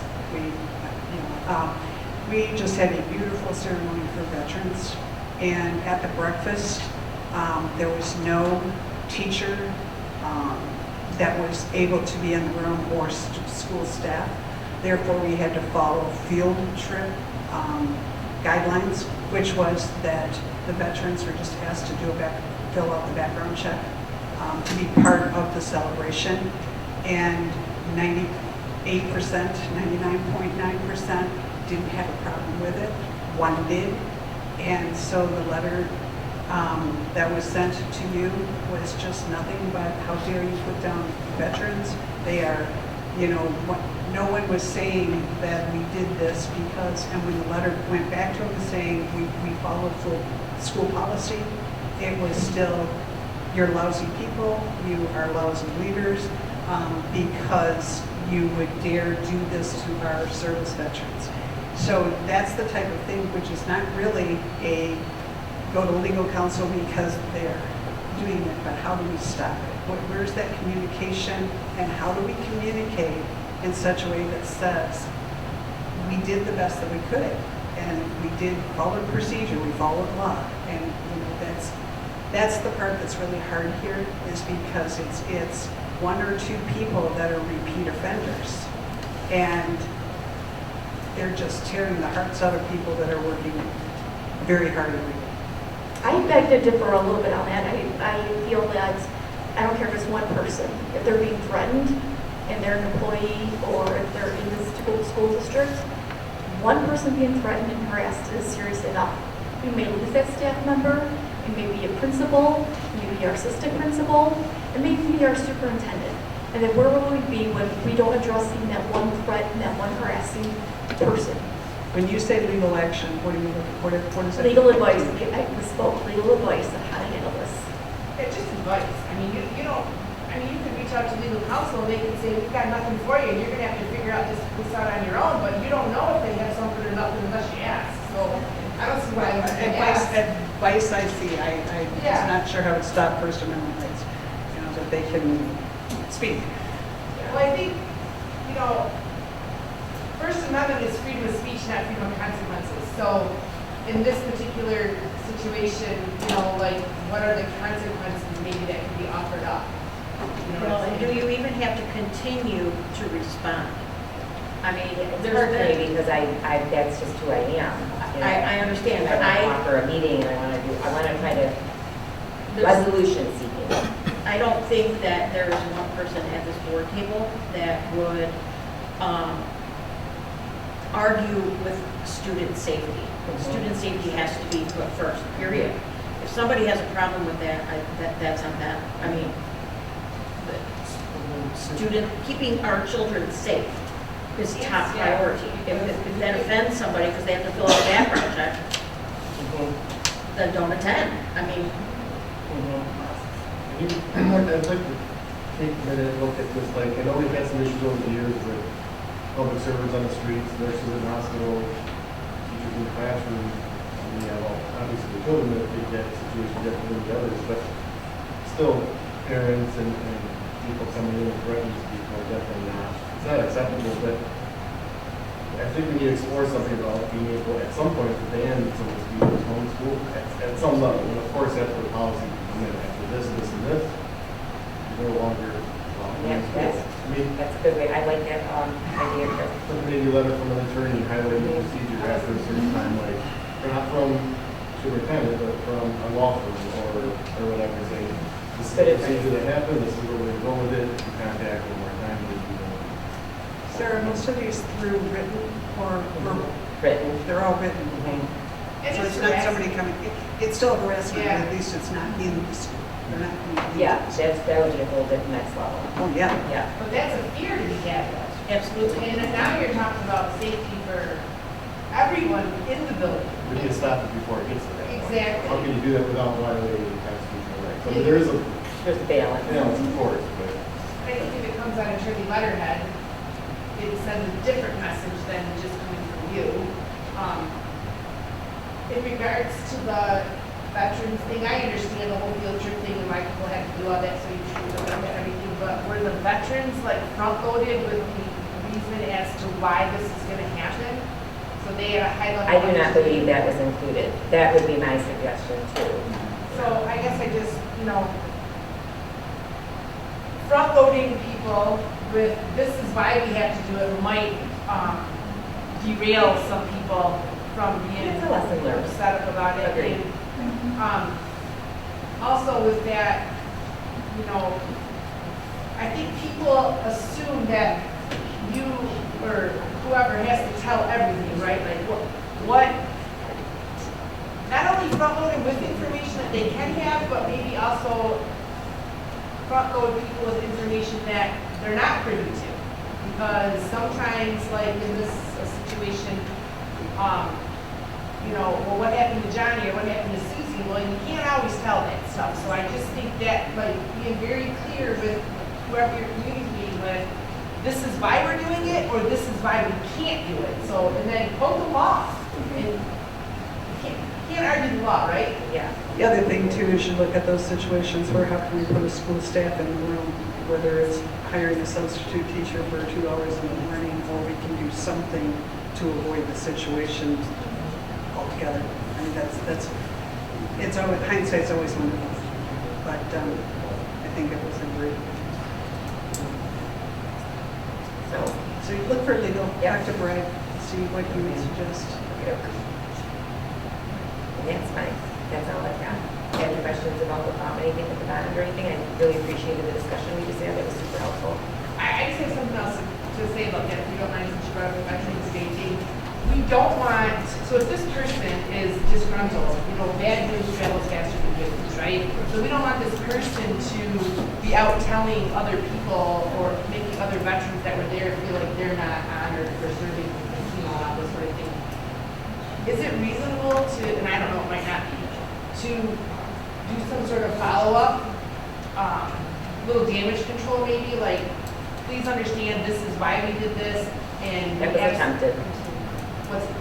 we just had a beautiful ceremony for veterans, and at the breakfast, there was no teacher that was able to be in the room or school staff. Therefore, we had to follow field trip guidelines, which was that the veterans were just asked to fill out the background check to be part of the celebration. And 98%, 99.9% didn't have a problem with it. One did. And so the letter that was sent to you was just nothing but how dare you put down veterans. They are, no one was saying that we did this because, and when the letter went back to them saying we followed full school policy, it was still, you're lousy people, you are lousy leaders, because you would dare do this to our service veterans. So that's the type of thing which is not really a go to legal counsel because they're doing it, but how do we stop it? Where's that communication, and how do we communicate in such a way that says we did the best that we could, and we did follow procedure, we followed law, and that's the part that's really hard here, is because it's one or two people that are repeat offenders, and they're just tearing the hearts out of people that are working very hard every day. I beg to differ a little bit on that. I feel that, I don't care if it's one person, if they're being threatened and they're an employee or if they're in this school district, one person being threatened and harassed is serious enough. We may lose that staff member, it may be a principal, maybe our assistant principal, and maybe our superintendent. And then where will we be when we don't address even that one threat and that one harassing person? When you say legal action, what do you look for? What is it? Legal advice, I misspoke, legal advice on how to handle this. Yeah, just advice. I mean, you don't, I mean, you can reach out to legal counsel and they can say, we've got nothing for you, and you're gonna have to figure out this out on your own, but you don't know if they have something or nothing unless you ask. So I don't see why you would ask. Advice I see, I'm Yeah. not sure how to stop First Amendment rights, that they can speak. Well, I think, First Amendment is freedom of speech, not freedom of consequences. So in this particular situation, what are the consequences maybe that can be offered up? Well, and do you even have to continue to respond? I mean, It's there's hard for me been, because that's just who I am. I understand, but I want for a meeting and I want to try to resolution seeking. I don't think that there is one person at this board table that would argue with student safety. Student safety has to be put first, period. If somebody has a problem with that, that's on them. I mean, keeping our children safe is top priority. If that offends somebody because they have to fill out a background check, then don't attend. I mean, I'd like to take a minute and look at this, I know we've had some issues over the years with public servants on the streets, nurses in the hospital, teachers in the classroom. We have obviously the children that take that situation different than the others, but still parents and people coming in and threatening people are definitely not, it's not acceptable, but I think we need to explore something about being able at some point to ban some of these people's homeschool at some level, and of course that's where policy can come in after this, and this, you're no longer That's a good way. I like that idea, Chris. maybe a letter from an attorney highlighting the procedure after a certain time, like, not from superintendent, but from a law firm or whatever, saying, this is the procedure that happened, this is where we're going to go with it, if you contact one more time, we'll do that. Sarah, most of these through written or verbal? Written. They're all written. And So it's it's not harassment. somebody coming, it's still harassment, Yeah. but at least it's not in the school. They're not in the Yeah, that would be a whole different next level. Oh, yeah. Yeah. But that's a fear to be had. absolutely. And now you're talking about safety for everyone in the building. We can stop it before it gets to that point. Exactly. How can you do that without violating the constitutional rights? I mean, there is a There's a balance. balance, of course, but I think if it comes on a Trinity letterhead, it sends a different message than just coming from you. In regards to the veterans thing, I understand the whole field trip thing and why people had to do all that, so you should look at everything, but were the veterans front-loaded with the reason as to why this is gonna happen? So they had a high level. I do not believe that was included. That would be my suggestion too. So I guess I just, front-loading people with, this is why we have to do it, might derail some people from being It's a lesson learned. upset about it. Agreed. And, also with that, I think people assume that you or whoever has to tell everything, right? Like what not only front-loading with information that they can have, but maybe also front-load people with information that they're not privy to. Because sometimes, like in this situation, well, what happened to Johnny or what happened to Susie? Well, you can't always tell that stuff. So I just think that, being very clear with whoever you're communicating with, this is why we're doing it, or this is why we can't do it. So, and then quote the law. And you can't argue the law, right? Yeah. The other thing too is you look at those situations where how can we put a school staff in the room, whether it's hiring a substitute teacher for 2 hours in the morning, or we can do something to avoid the situation altogether. I mean, it's always, hindsight's always wonderful, but I think it was a great. So you look for legal, talk to Brad, see see what you would suggest. That's fine. That's all I've got. Any questions about anything with the bond or anything? I really appreciated the discussion we just had. It was super helpful. I just have something else to say about that, if you don't mind, since you brought up the Veterans Day thing. We don't want, so if this person is disgruntled, bad news travels faster than good news, right? So we don't want this person to be out telling other people or making other veterans that were there feel like they're not honored for serving, all this sort of thing. Is it reasonable to, and I don't know, it might not be, to do some sort of follow-up, little damage control maybe, like, please understand this is why we did this, and That was attempted.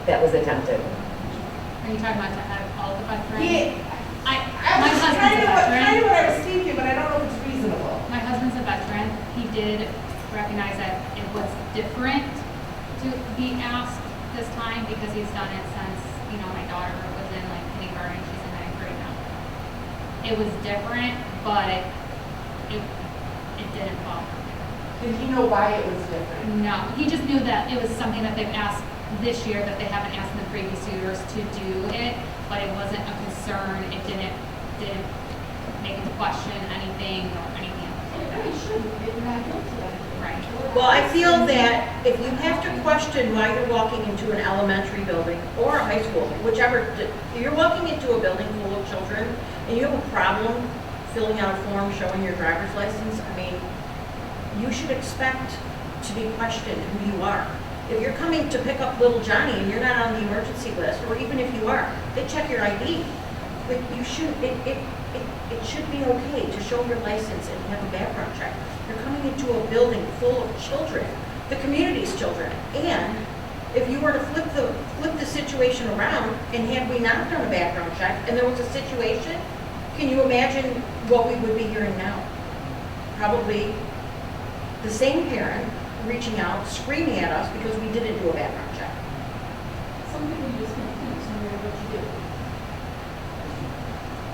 That was attempted. Are you talking about to have all the veterans? Yeah. My husband's kind a of what veteran. I was thinking, but I don't know if it's reasonable. My husband's a veteran. He did recognize that it was different to be asked this time because he's done it since, my daughter was in like kindergarten, she's in ninth grade now. It was different, but it didn't bother him. Did he know why it was different? No, he just knew that it was something that they've asked this year that they haven't asked in the previous years to do it, but it wasn't a concern. It didn't make him question anything or anything else. Right. Well, I feel that if you have to question why you're walking into an elementary building or a high school, whichever, if you're walking into a building full of children and you have a problem filling out a form showing your driver's license, you should expect to be questioned who you are. If you're coming to pick up little Johnny and you're not on the emergency list, or even if you are, they check your ID. But you shouldn't, it should be okay to show your license and have a background check. You're coming into a building full of children, the community's children. And if you were to flip the situation around and had we not done a background check and there was a situation, can you imagine what we would be hearing now? Probably the same parent reaching out, screaming at us because we didn't do a background check. Some people you just can't teach, no matter what you do.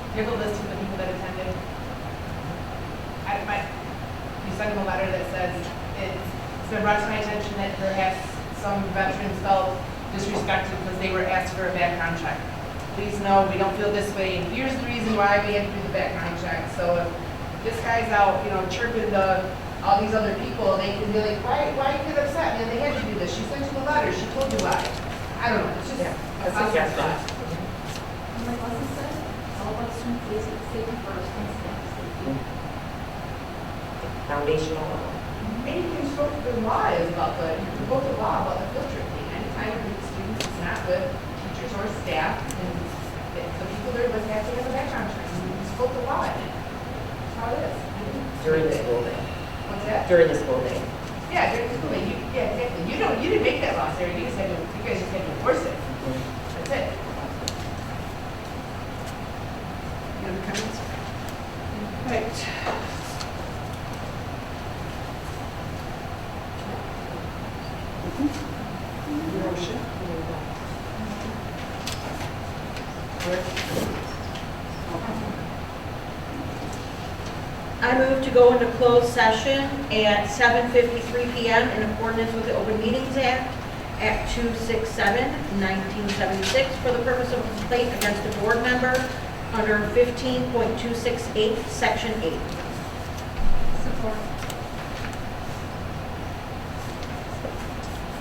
Do you have a list of the people that attended? You sent them a letter that says, it's been brought to my attention that perhaps some veterans felt disrespected because they were asked for a background check. Please know we don't feel this way, and here's the reason why we have to do the background check. So if this guy's out, chirping all these other people, they can be like, why you get upset? Man, they had to do this. She sent you the letter. She told you why. I don't know. It's just a suggestion. Like Leslie said, it's all about student safety first and staff safety. Foundational level. Anything short of the law is about the book of law about the field trip thing. Anytime with students, it's not with teachers or staff, and the people they're with have to have a background check. It's book of law in it. That's how it is. During the school day. What's that? During the school day. Yeah, during the school day. Exactly. You didn't make that law, Sarah. You guys just had to enforce it. That's it. Any other comments? Right. Motion. I move to go into closed session at 7:53 p.m. in accordance with the Open Meetings Act, Act 267, 1976, for the purpose of a complaint against a board member under 15.268, Section 8. Support.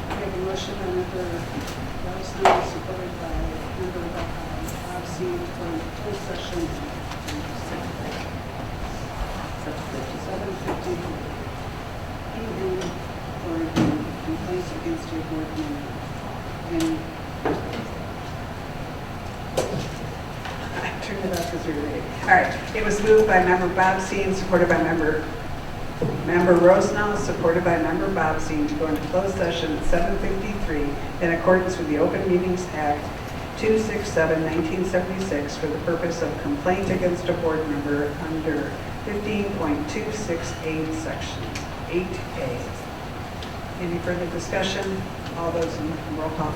We have a motion by member Rosenau, supported by member Bobbsey for closed session. 7:50 p.m. for the complaints against your board member. And I turned it off because we were ready. All right. It was moved by member Bobbsey and supported by member Rosenau, supported by member Bobbsey, to go into closed session at 7:53 in accordance with the Open Meetings Act 267, 1976 for the purpose of complaint against a board member under 15.268, Section 8A. Any further discussion? All those in roll call.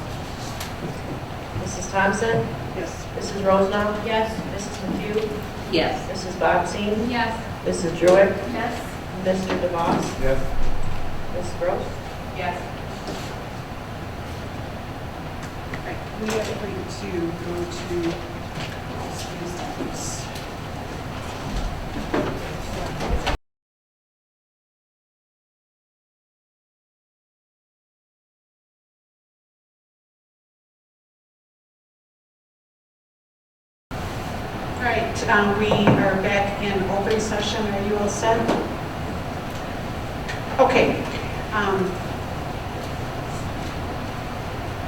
Mrs. Thompson? Yes. Mrs. Rosenau? Yes. Mrs. McHugh? Yes. Mrs. Bobbsey? Yes. Mrs. Jewett? Yes. Mr. DeVos? Yes. Ms. Gross? Yes. we are going to go to, excuse us. All right, we are back in open session. Are you all set? Okay.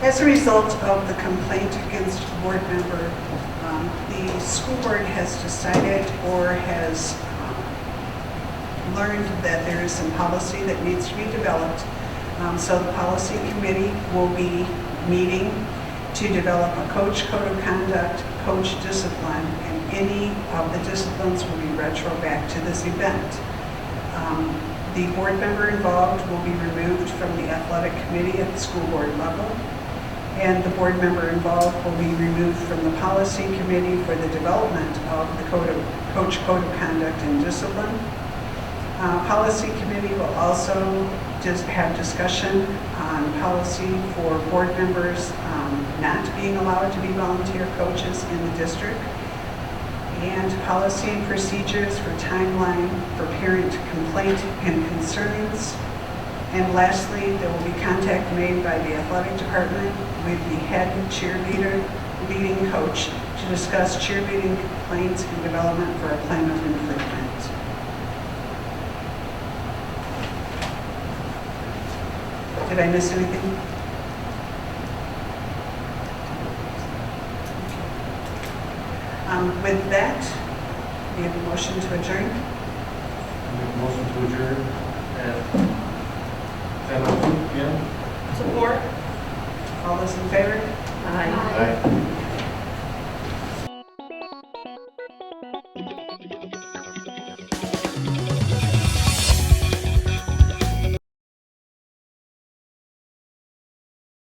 As a result of the complaint against a board member, the school board has decided or has learned that there is some policy that needs to be developed. So the policy committee will be meeting to develop a coach code of conduct, coach discipline, and any of the disciplines will be retro back to this event. The board member involved will be removed from the athletic committee at the school board level, and the board member involved will be removed from the policy committee for the development of the coach code of conduct and discipline. Policy committee will also just have discussion on policy for board members not being allowed to be volunteer coaches in the district, and policy and procedures for timeline for parent complaint and concerns. And lastly, there will be contact made by the athletic department with the head cheerleader leading coach to discuss cheerleading complaints and development for a plan of improvement. Did I miss anything? With that, we have a motion to adjourn. Make a motion to adjourn at 10:02 p.m. Support. All those in favor? Aye.